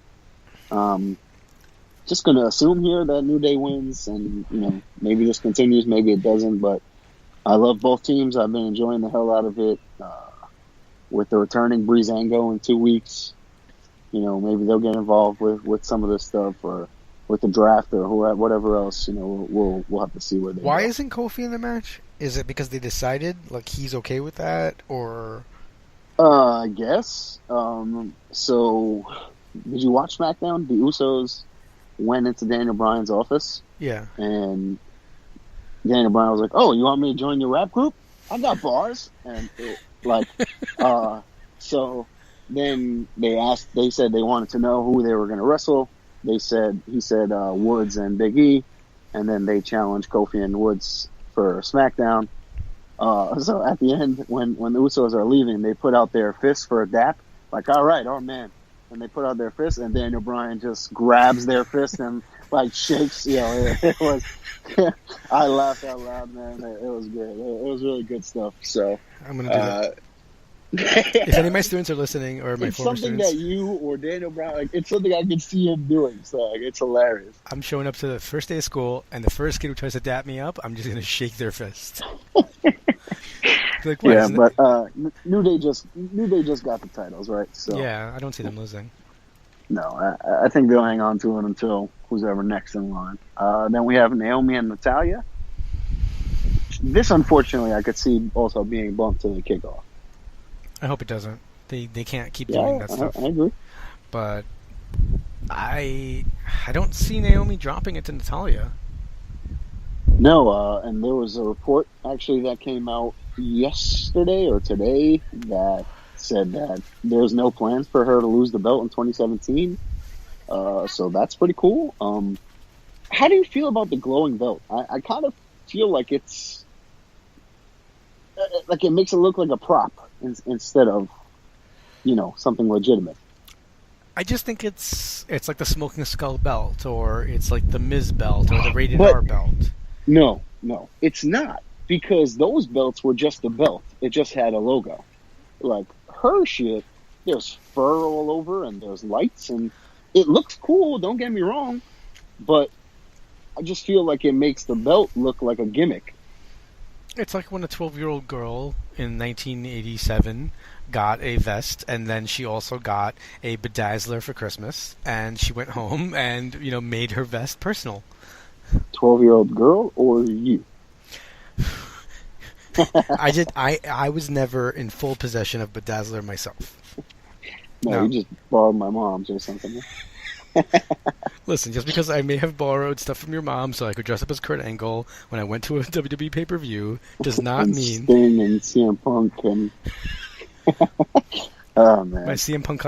just going to assume here that New Day wins, and maybe this continues, maybe it doesn't. But I love both teams. I've been enjoying the hell out of it. With the returning Breezango in 2 weeks, maybe they'll get involved with some of this stuff, or with the draft, or whatever else. We'll have to see where they. Why go. isn't Kofi in the match? Is it because they decided he's okay with that, or? I guess. So, did you watch SmackDown? The Usos went into Daniel Bryan's office. Yeah. And Daniel Bryan was like, "Oh, you want me to join your rap group? I got bars." And so then they said they wanted to know who they were going to wrestle. He said Woods and Big E, and then they challenged Kofi and Woods for SmackDown. So at the end, when the Usos are leaving, they put out their fists for a dap. Like, all right, our man. And they put out their fists, and Daniel Bryan just grabs their fist and shakes. It was. I laughed out loud, man. It was good. It was really good stuff. So I'm gonna do that. If any of my students are listening, or my it's former something students, that you or Daniel Bryan, it's something I can see him doing. So it's hilarious. I'm showing up to the first day of school, and the first kid who tries to dap me up, I'm just gonna shake their fist. New Day just got the titles, right? So yeah, I don't see them losing. No, I think they'll hang on to it until who's ever next in line. Then we have Naomi and Natalya. This, unfortunately, I could see also being bumped to the kickoff. I hope it doesn't. They can't keep doing that stuff. I agree. But I don't see Naomi dropping it to Natalya. No, and there was a report actually that came out yesterday or today that said that there's no plans for her to lose the belt in 2017. So that's pretty cool. How do you feel about the glowing belt? I kind of feel like it's like it makes it look like a prop instead of something legitimate. I just think it's like the Smoking Skull belt, or it's like the Miz belt, or the Rated R belt. No, it's not, because those belts were just a belt. It just had a logo. Like her shit, there's fur all over and there's lights and it looks cool. Don't get me wrong, but I just feel like it makes the belt look like a gimmick. It's like when a 12-year-old girl in 1987 got a vest, and then she also got a bedazzler for Christmas, and she went home and made her vest personal. 12-year-old girl or you? I was never in full possession of bedazzler myself. No, you just borrowed my mom's or something. Listen, just because I may have borrowed stuff from your mom so I could dress up as Kurt Angle when I went to a WWE pay-per-view does not mean... Sting and CM Punk and... Oh, man. My CM Punk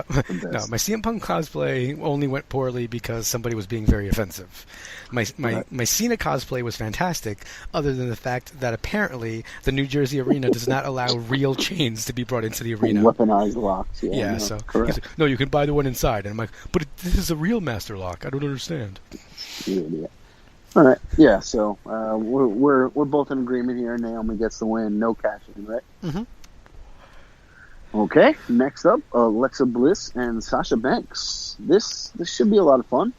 cosplay only went poorly because somebody was being very offensive. My Cena cosplay was fantastic, other than the fact that apparently the New Jersey arena does not allow real chains to be brought into the arena. Weaponized locks. Yeah, so correct. Like, no, you can buy the one inside, and I'm like, but this is a real master lock. I don't understand. Yeah. All right. Yeah. So we're both in agreement here. Naomi gets the win. No cashing, right? Mm-hmm. Okay, next up, Alexa Bliss and Sasha Banks. This should be a lot of fun.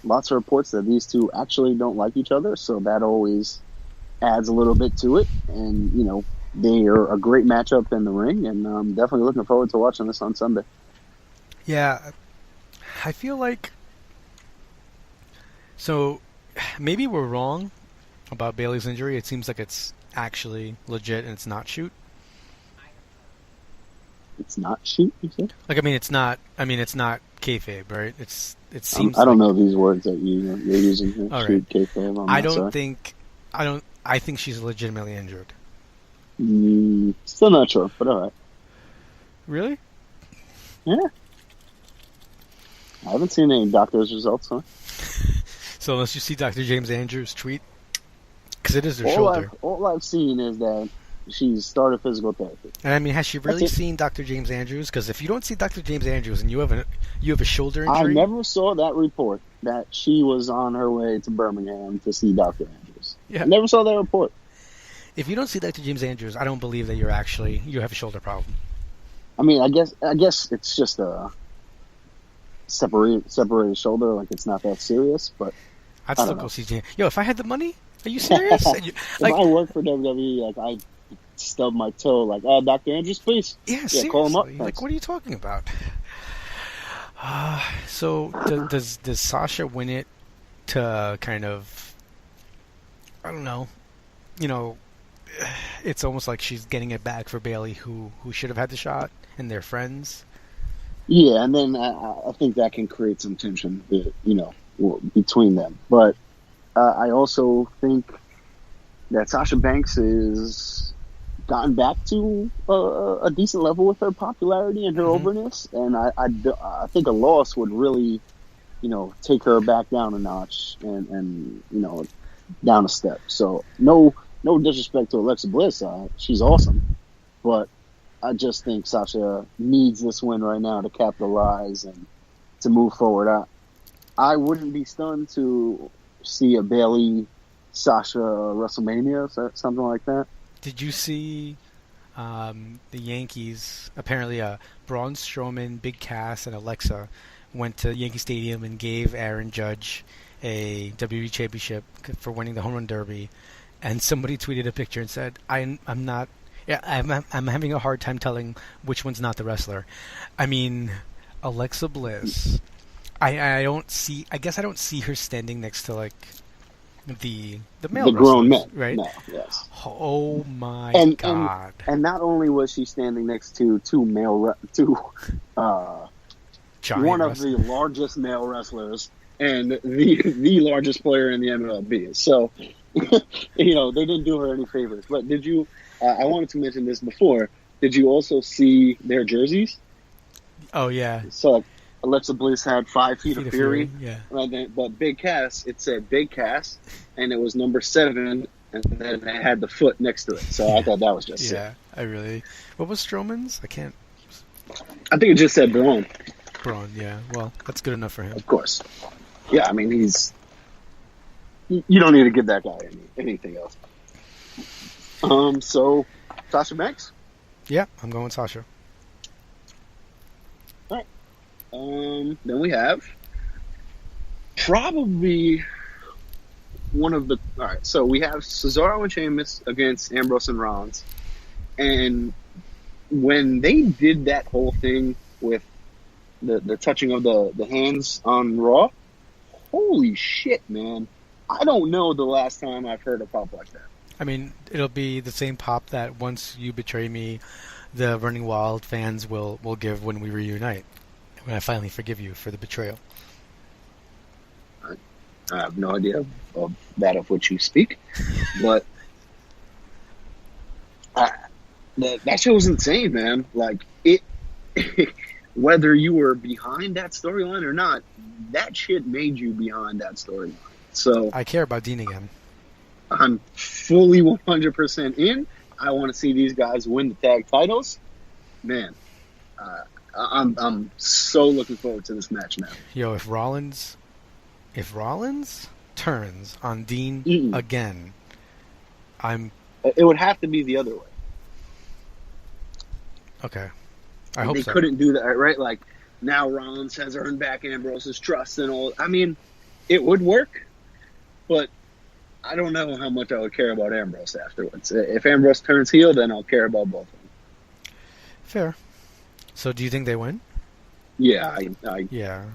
lots of reports that these two actually don't like each other, so that always adds a little bit to it. And, you know, they are a great matchup in the ring, and I'm definitely looking forward to watching this on Sunday. Yeah, I feel like... So, maybe we're wrong about Bayley's injury. It seems like it's actually legit and it's not shoot. It's not shoot, you said? Like, it's not kayfabe, right? It seems I don't know these words that you're using here. All Shoot, right. kayfabe, I think she's legitimately injured. Still not sure, but all right. Really? Yeah. I haven't seen any doctor's results, huh? So unless you see Dr. James Andrews' tweet, because it is her shoulder. All I've seen is that she's started physical therapy. And has she really seen Dr. James Andrews? Because if you don't see Dr. James Andrews and you have a shoulder injury, I never saw that report that she was on her way to Birmingham to see Dr. Andrews. Yeah. I never saw that report. If you don't see Dr. James Andrews, I don't believe that you have a shoulder problem. I guess it's just a separated shoulder, like it's not that serious, but I'd still go see James. Yo, if I had the money, are you serious? If I worked for WWE, like I'd stub my toe, like, Dr. Andrews, please. Yeah, seriously. Call him up. Like, what are you talking about? So does Sasha win it to kind of, I don't know, it's almost like she's getting it back for Bayley, who should have had the shot, and they're friends. Yeah, and then I think that can create some tension, between them. But I also think that Sasha Banks has gotten back to a decent level with her popularity and her overness, and I think a loss would really, take her back down a notch and down a step. So no disrespect to Alexa Bliss, she's awesome, but I just think Sasha needs this win right now to capitalize and to move forward. I wouldn't be stunned to see a Bayley Sasha WrestleMania, something like that. Did you see the Yankees? Apparently, Braun Strowman, Big Cass, and Alexa went to Yankee Stadium and gave Aaron Judge a WWE championship for winning the Home Run Derby. And somebody tweeted a picture and said, I'm having a hard time telling which one's not the wrestler. I mean, Alexa Bliss. I don't see her standing next to like the male the grown men, right? No, yes. Oh my God! And not only was she standing next to one of the largest male wrestlers and the largest player in the MLB. So, they didn't do her any favors. But did you? I wanted to mention this before. Did you also see their jerseys? Oh yeah. So Alexa Bliss had 5 Feet of Fury. Yeah. But Big Cass, it said Big Cass, and it was number 7, and then it had the foot next to it. So I thought that was just sick. What was Strowman's? I think it just said Braun. Braun, yeah. Well, that's good enough for him. Of course. Yeah, I mean, you don't need to give that guy anything else. So, Sasha Banks? Yeah, I'm going Sasha. All right. Then we have probably one of the... All right, so we have Cesaro and Sheamus against Ambrose and Runz. And when they did that whole thing with the touching of the hands on Raw, holy shit, man. I don't know the last time I've heard a pop like that. I mean, it'll be the same pop that once you betray me, the Running Wild fans will give when we reunite. When I finally forgive you for the betrayal. I have no idea of which you speak, but that show was insane, man. Like it, whether you were behind that storyline or not, that shit made you behind that storyline. So I care about Dean again. I'm fully 100% in. I want to see these guys win the tag titles, man. I'm so looking forward to this match now. Yo, if Rollins turns on Dean again, It would have to be the other way. Okay. I hope they couldn't do that, right? Like, now Rollins has earned back Ambrose's trust and all. I mean, it would work, but I don't know how much I would care about Ambrose afterwards. If Ambrose turns heel, then I'll care about both of them. Fair. So do you think they win? Yeah, Yeah.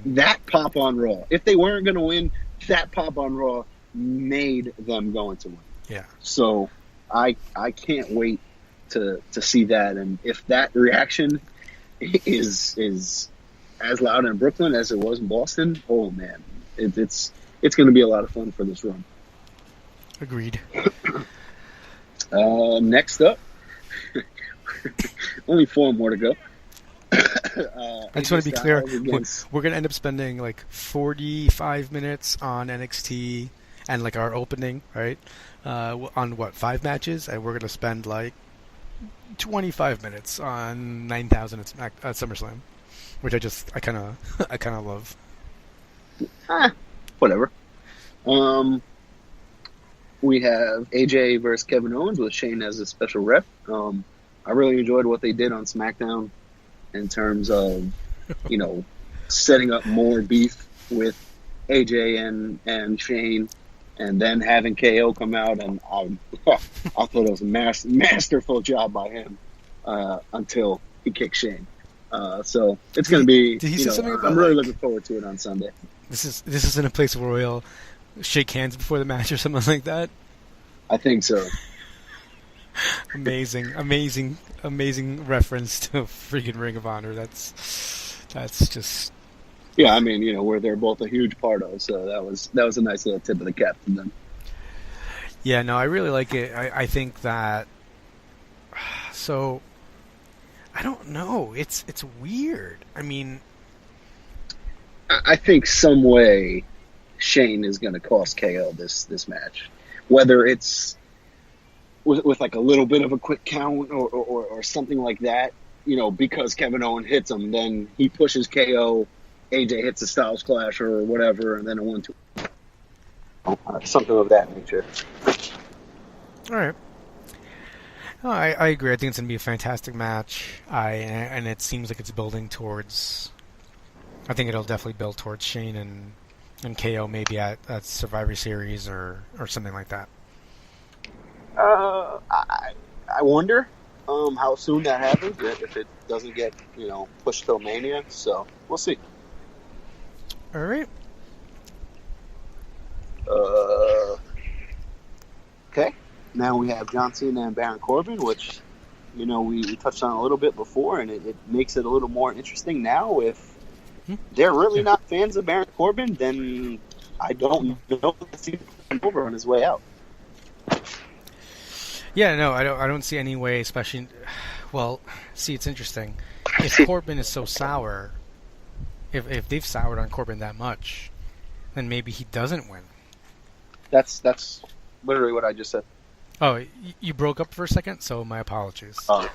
That pop on Raw. If they weren't going to win, that pop on Raw made them going to win. Yeah. So I can't wait to see that. And if that reaction is as loud in Brooklyn as it was in Boston, oh man, it's going to be a lot of fun for this run. Agreed. Next up, only 4 more to go. I just want to be clear. We're going to end up spending like 45 minutes on NXT and like our opening, right? On what, 5 matches? And we're going to spend like 25 minutes on 9,000 at SummerSlam, which I kind of love. Whatever. We have AJ versus Kevin Owens with Shane as a special ref. I really enjoyed what they did on SmackDown in terms of, setting up more beef with AJ and Shane, and then having KO come out, and I thought it was a masterful job by him until he kicked Shane. So it's going to be. Did he say something about? I'm really looking forward to it on Sunday. This is in a place where we'll shake hands before the match or something like that. I think so. Amazing reference to freaking Ring of Honor. That's just. Yeah, I mean, where they're both a huge part of, so that was a nice little tip of the cap to them. Yeah, no, I really like it. I think that. So, I don't know. It's weird. I mean, I think some way Shane is going to cost KO this match, whether it's with like a little bit of a quick count or something like that. Because Kevin Owens hits him, then he pushes KO. AJ hits a Styles Clash or whatever, and then a 1-2. Something of that nature. All right. Oh, I agree. I think it's going to be a fantastic match. And it seems like it's building towards. I think it'll definitely build towards Shane and KO maybe at Survivor Series or something like that. I wonder how soon that happens if it doesn't get pushed till Mania. So we'll see. All right. Okay. Now we have John Cena and Baron Corbin, which we touched on a little bit before, and it makes it a little more interesting now. If they're really not fans of Baron Corbin, then I don't know if he's over on his way out. Yeah, no, I don't see any way, especially. Well, see, it's interesting. If Corbin is so sour, if they've soured on Corbin that much, then maybe he doesn't win. That's literally what I just said. Oh, you broke up for a second, so my apologies. Oh.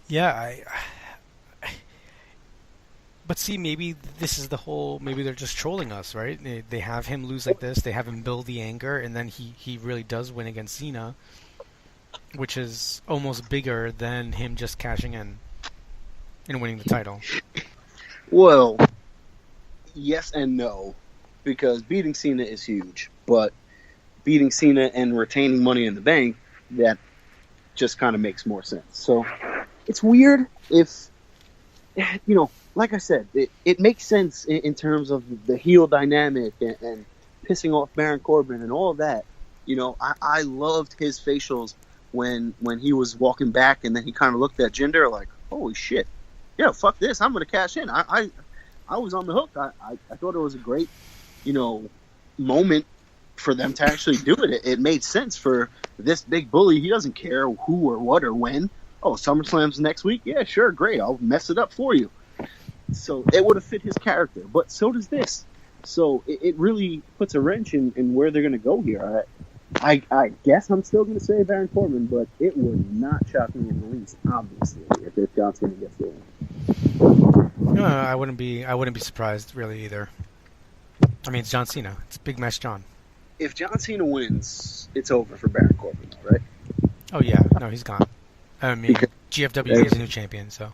Yeah, but see, maybe this is the whole. Maybe they're just trolling us, right? They have him lose like this. They have him build the anger, and then he really does win against Cena, which is almost bigger than him just cashing in and winning the title. Well, yes and no, because beating Cena is huge, but beating Cena and retaining Money in the Bank, that just kind of makes more sense. So it's weird if, like I said, it makes sense in terms of the heel dynamic and pissing off Baron Corbin and all of that. I loved his facials when he was walking back and then he kind of looked at Jinder like, holy shit, yeah, fuck this, I'm going to cash in. I was on the hook. I thought it was a great, moment for them to actually do it. It made sense for this big bully. He doesn't care who or what or when. Oh, SummerSlam's next week? Yeah, sure, great. I'll mess it up for you. So it would have fit his character, but so does this. So it really puts a wrench in where they're going to go here. I guess I'm still going to say Baron Corbin, but it would not shock me in the least, obviously, if John Cena gets the win. No, I wouldn't be surprised really either. I mean, it's John Cena. It's Big Match John. If John Cena wins, it's over for Baron Corbin, right? Oh yeah, no, he's gone. I mean, GFW is a new champion, so.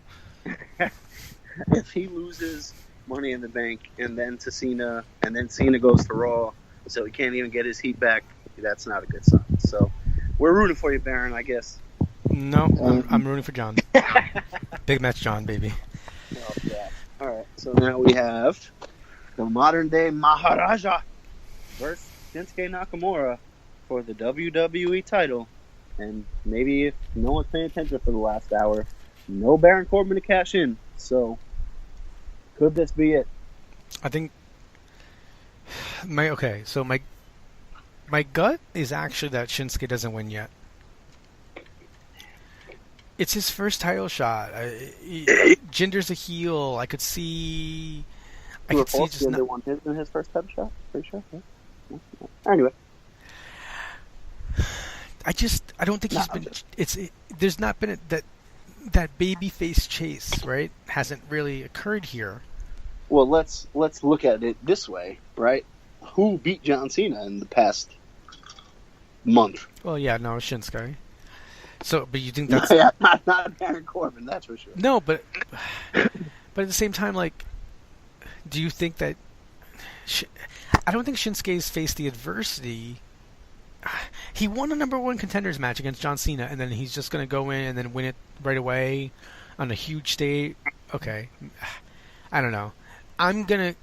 If he loses Money in the Bank, and then to Cena, and then Cena goes to Raw, so he can't even get his heat back. That's not a good sign. So we're rooting for you, Baron, I guess. No, I'm rooting for John. Big match, John, baby. Oh, yeah. All right, so now we have the modern-day Maharaja versus Shinsuke Nakamura for the WWE title. And maybe if no one's paying attention for the last hour, no Baron Corbin to cash in. So could this be it? I think my gut is actually that Shinsuke doesn't win yet. It's his first title shot. Jinder's a heel. I could see just not won his first title shot. Pretty sure. Yeah. Anyway, I don't think he's been. There's not been that babyface chase, right? Hasn't really occurred here. Well, let's look at it this way, right? Who beat John Cena in the past month? Well, yeah, no, Shinsuke. So, but you think that's not Baron Corbin, that's for sure. No, but at the same time, like, do you think that? I don't think Shinsuke's faced the adversity. He won a number one contenders match against John Cena, and then he's just going to go in and then win it right away on a huge stage. Okay, I don't know. I'm gonna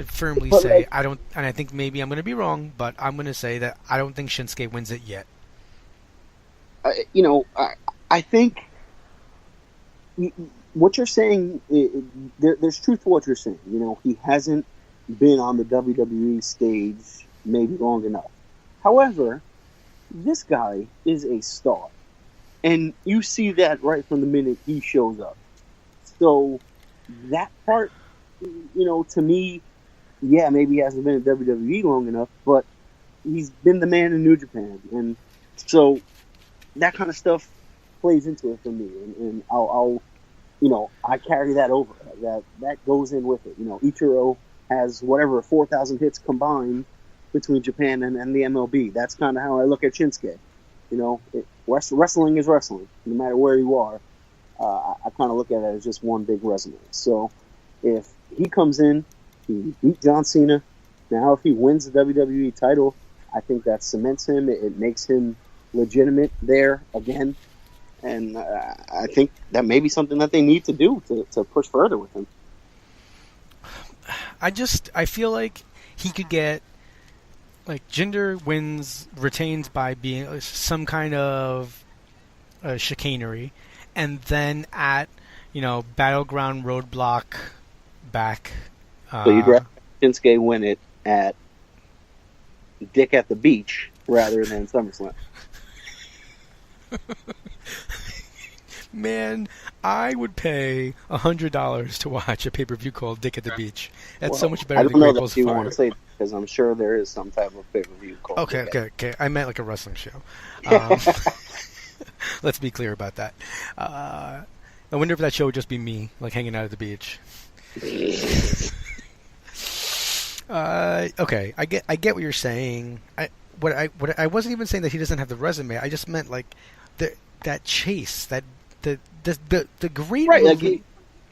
firmly say I don't, and I think maybe I'm gonna be wrong, but I'm gonna say that I don't think Shinsuke wins it yet. I think what you're saying, there's truth to what you're saying. He hasn't been on the WWE stage maybe long enough. However, this guy is a star. And you see that right from the minute he shows up. So that part, to me, yeah, maybe he hasn't been in WWE long enough, but he's been the man in New Japan. And so that kind of stuff plays into it for me. And I'll I carry that over. That goes in with it. Ichiro has 4,000 hits combined between Japan and the MLB. That's kind of how I look at Shinsuke. Wrestling is wrestling, no matter where you are. I kind of look at it as just one big resume. So if he comes in, he beat John Cena. Now if he wins the WWE title, I think that cements him. It makes him legitimate there again. And I think that may be something that they need to do to push further with him. I feel like he could get, like, Jinder retains by being some kind of chicanery, and then at, Battleground Roadblock back. So you'd rather Shinsuke win it at Dick at the Beach rather than SummerSlam. Man, I would pay $100 to watch a pay-per-view called Dick at the Beach. That's so much better than Great Balls of Fire. I don't know that you want to say, because I'm sure there is some type of pay-per-view called Okay. I meant like a wrestling show. Let's be clear about that. I wonder if that show would just be me, like, hanging out at the beach. Okay, I get what you're saying. I wasn't even saying that he doesn't have the resume. I just meant, like, that chase, the great right. movie. Like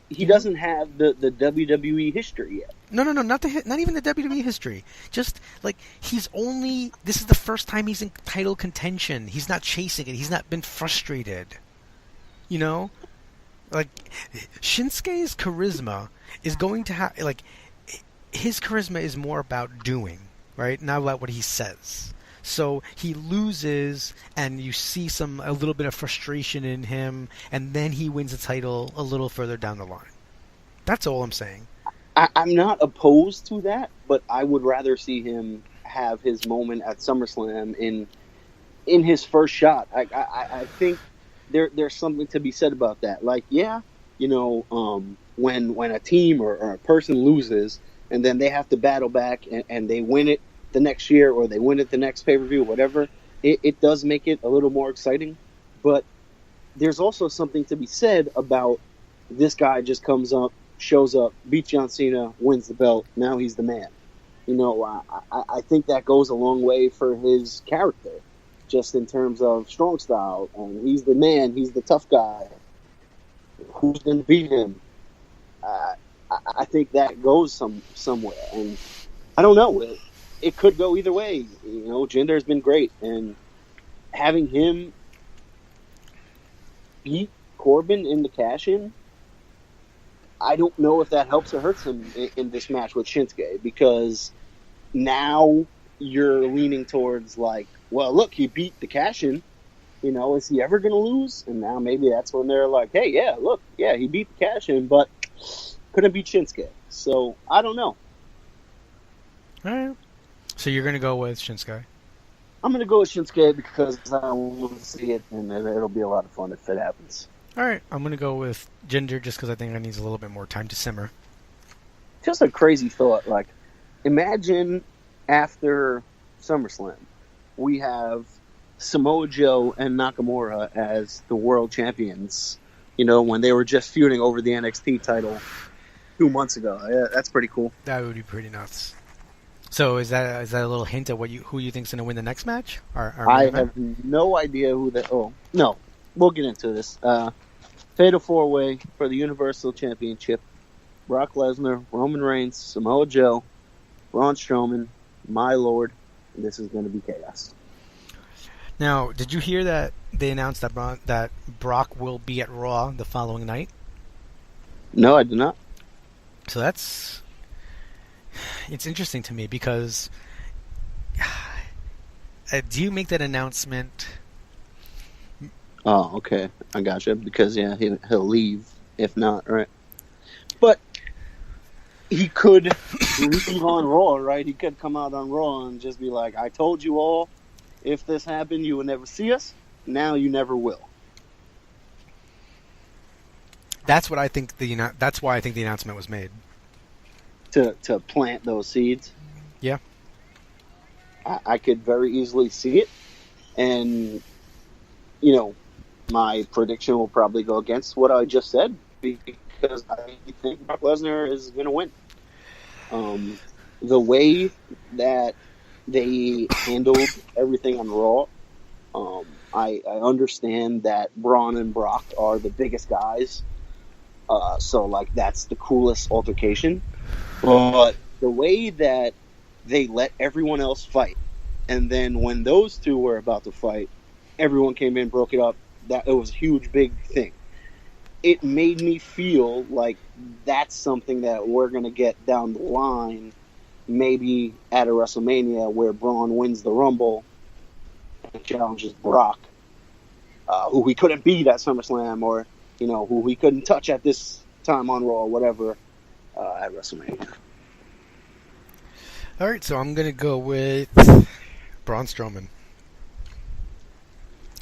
he doesn't have the WWE history yet. No, not even the WWE history. Just like this is the first time he's in title contention. He's not chasing it. He's not been frustrated. Like Shinsuke's charisma is going to have, like, his charisma is more about doing, right? Not about what he says. So he loses, and you see a little bit of frustration in him, and then he wins the title a little further down the line. That's all I'm saying. I'm not opposed to that, but I would rather see him have his moment at SummerSlam in his first shot. I think there's something to be said about that. Like, yeah, when a team or a person loses, and then they have to battle back and they win it the next year, or they win it the next pay-per-view, whatever, it does make it a little more exciting. But there's also something to be said about this guy just comes up, shows up, beats John Cena, wins the belt, now he's the man. I think that goes a long way for his character, just in terms of strong style. And he's the man, he's the tough guy. Who's going to beat him? I think that goes somewhere, and I don't know. It could go either way. Jinder has been great, and having him beat Corbin in the cash-in, I don't know if that helps or hurts him in this match with Shinsuke, because now you're leaning towards like, well, look, he beat the cash-in. Is he ever going to lose? And now maybe that's when they're like, hey, he beat the cash-in, but couldn't beat Shinsuke. So I don't know. All right. So you're going to go with Shinsuke? I'm going to go with Shinsuke because I want to see it, and it'll be a lot of fun if it happens. All right. I'm going to go with Jinder just because I think I need a little bit more time to simmer. Just a crazy thought. Like, imagine after SummerSlam, we have Samoa Joe and Nakamura as the world champions, when they were just feuding over the NXT title 2 months ago. Yeah, that's pretty cool. That would be pretty nuts. So is that a little hint of who you think's going to win the next match? I have no idea who that. Oh no, we'll get into this. Fatal 4-way for the Universal Championship: Brock Lesnar, Roman Reigns, Samoa Joe, Braun Strowman, my lord. This is going to be chaos. Now, did you hear that they announced that Brock will be at Raw the following night? No, I did not. So it's interesting to me because do you make that announcement? Oh, okay. I gotcha. Because, he'll leave if not, right? But he could leave on Raw, right? He could come out on Raw and just be like, I told you all, if this happened, you would never see us. Now you never will. That's what I think. That's why I think the announcement was made. To plant those seeds. Yeah. I could very easily see it. And, my prediction will probably go against what I just said because I think Brock Lesnar is going to win. The way that they handled everything on Raw, I understand that Braun and Brock are the biggest guys. So, that's the coolest altercation. But the way that they let everyone else fight, and then when those two were about to fight, everyone came in, broke it up. That it was a huge, big thing. It made me feel like that's something that we're going to get down the line, maybe at a WrestleMania where Braun wins the Rumble and challenges Brock, who we couldn't beat at SummerSlam, or who we couldn't touch at this time on Raw, or whatever. At WrestleMania. All right, so I'm going to go with Braun Strowman.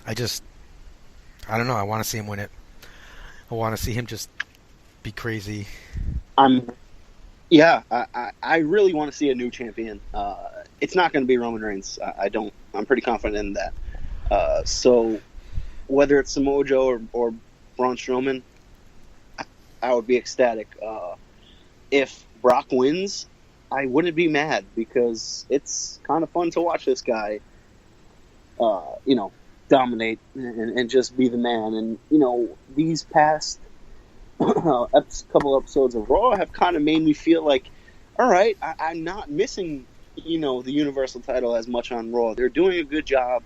I don't know. I want to see him win it. I want to see him just be crazy. I really want to see a new champion. It's not going to be Roman Reigns. I'm pretty confident in that. So whether it's Samoa Joe or Braun Strowman, I would be ecstatic. If Brock wins, I wouldn't be mad because it's kind of fun to watch this guy, dominate and just be the man. And, these past couple episodes of Raw have kind of made me feel like, all right, I'm not missing, the Universal title as much on Raw. They're doing a good job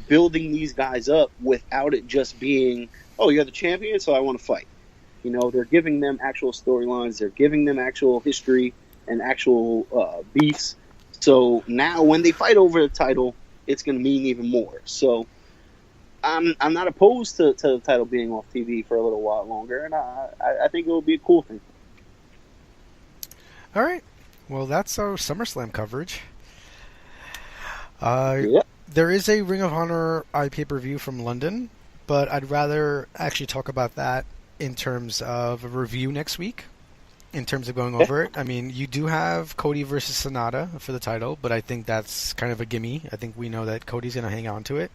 building these guys up without it just being, oh, you're the champion, so I want to fight. They're giving them actual storylines. They're giving them actual history and actual beefs. So now when they fight over the title, it's going to mean even more. So I'm not opposed to the title being off TV for a little while longer, and I think it will be a cool thing. All right. Well, that's our SummerSlam coverage. There is a Ring of Honor pay-per-view from London, but I'd rather actually talk about that in terms of a review next week, in terms of going over it. I mean, you do have Cody versus Sonata for the title, but I think that's kind of a gimme. I think we know that Cody's going to hang on to it.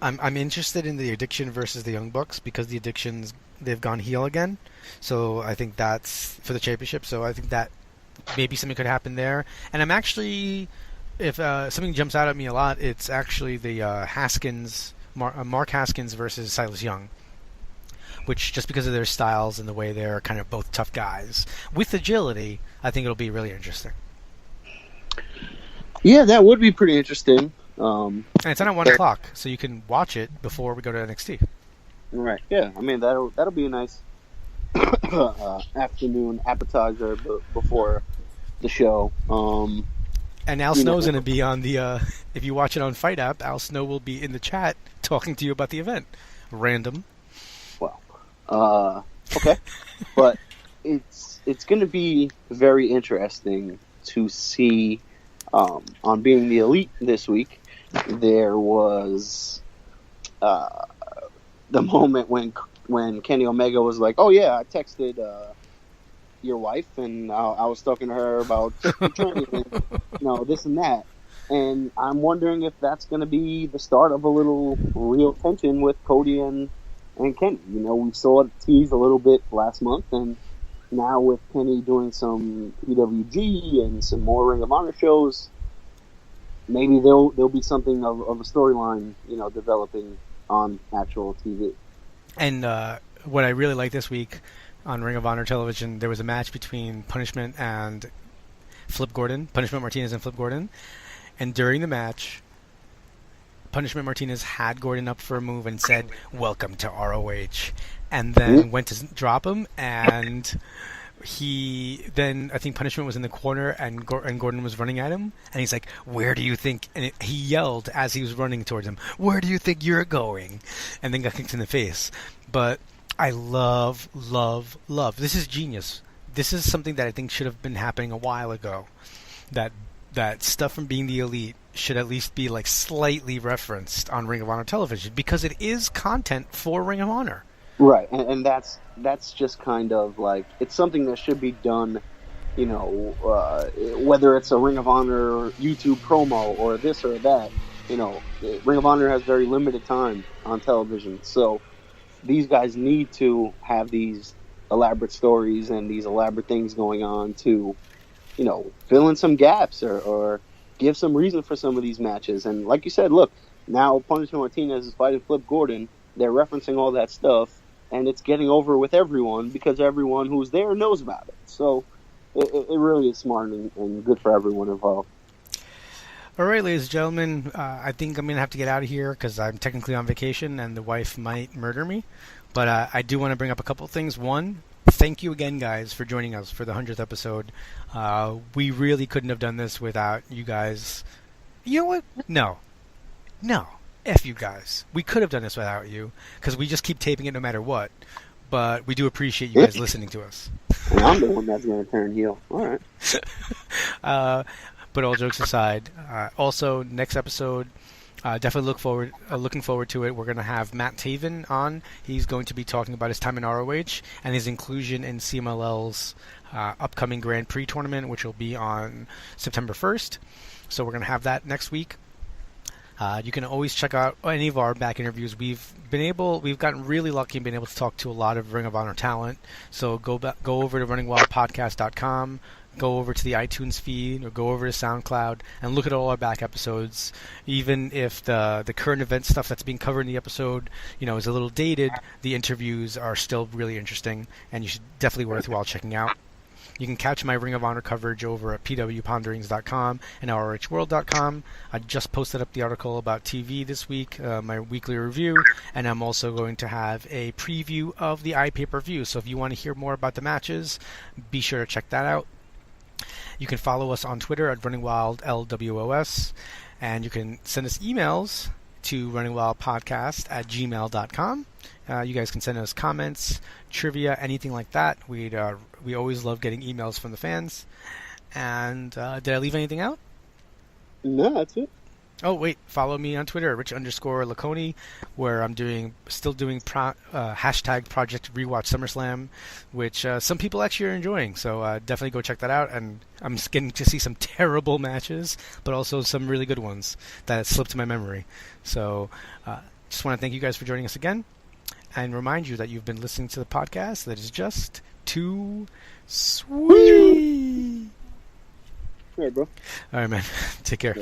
I'm interested in the Addiction versus the Young Bucks because the Addictions, they've gone heel again. So I think that's for the championship. So I think that maybe something could happen there. And I'm actually, if something jumps out at me a lot, it's actually the Haskins, Mark Haskins versus Silas Young, which just because of their styles and the way they're kind of both tough guys with agility, I think it'll be really interesting. Yeah, that would be pretty interesting. And it's on at 1 o'clock, so you can watch it before we go to NXT. Right. Yeah. I mean, that'll be a nice afternoon appetizer before the show. And Al Snow's going to be on the. If you watch it on Fight App, Al Snow will be in the chat talking to you about the event. Random. Well, okay, but it's going to be very interesting to see. On Being the Elite this week, there was the moment when Kenny Omega was like, "Oh yeah, I texted your wife, and I was talking to her about training, and, this and that." And I'm wondering if that's going to be the start of a little real tension with Cody and Kenny. We saw it tease a little bit last month, and now with Kenny doing some PWG and some more Ring of Honor shows, maybe there'll be something of a storyline, developing on actual TV. And what I really liked this week on Ring of Honor television, there was a match between Punishment and Flip Gordon, Punishment Martinez and Flip Gordon. And during the match, Punishment Martinez had Gordon up for a move and said, "Welcome to ROH," and then went to drop him, and I think Punishment was in the corner, and Gordon was running at him, and he's like, "Where do you think?" And he yelled as he was running towards him, "Where do you think you're going?" And then got kicked in the face. But I love this is genius. This is something that I think should have been happening a while ago. That stuff from Being the Elite should at least be like slightly referenced on Ring of Honor television, because it is content for Ring of Honor. Right, and that's just kind of like, it's something that should be done, whether it's a Ring of Honor YouTube promo or this or that. Ring of Honor has very limited time on television, so these guys need to have these elaborate stories and these elaborate things going on to, fill in some gaps or give some reason for some of these matches. And like you said, look, now Punishment Martinez is fighting Flip Gordon. They're referencing all that stuff, and it's getting over with everyone because everyone who's there knows about it. So it really is smart and good for everyone involved. All right, ladies and gentlemen, I think I'm going to have to get out of here because I'm technically on vacation and the wife might murder me. But I do want to bring up a couple of things. One, thank you again, guys, for joining us for the 100th episode. We really couldn't have done this without you guys. You know what? No. F you guys. We could have done this without you because we just keep taping it no matter what. But we do appreciate you guys listening to us. And I'm the one that's going to turn heel. All right. But all jokes aside, also next episode, definitely looking forward to it. We're going to have Matt Taven on. He's going to be talking about his time in ROH and his inclusion in CMLL's upcoming Grand Prix tournament, which will be on September 1st. So we're going to have that next week. You can always check out any of our back interviews. We've gotten really lucky and been able to talk to a lot of Ring of Honor talent. So go over to runningwildpodcast.com, go over to the iTunes feed, or go over to SoundCloud and look at all our back episodes. Even if the current event stuff that's being covered in the episode, is a little dated, the interviews are still really interesting, and you should definitely worthwhile checking out. You can catch my Ring of Honor coverage over at pwponderings.com and ROHworld.com. I just posted up the article about TV this week, my weekly review, and I'm also going to have a preview of the iPay-per-view. So if you want to hear more about the matches, be sure to check that out. You can follow us on Twitter at RunningWildLWOS, and you can send us emails to runningwildpodcast@gmail.com. You guys can send us comments, trivia, anything like that. We always love getting emails from the fans. And did I leave anything out? No, that's it. Oh, wait. Follow me on Twitter, Rich_Laconi, where I'm still doing hashtag Project Rewatch SummerSlam, which some people actually are enjoying. So definitely go check that out. And I'm getting to see some terrible matches, but also some really good ones that slipped my memory. So just want to thank you guys for joining us again, and remind you that you've been listening to the podcast that is just too sweet. All right, bro. All right, man. Take care.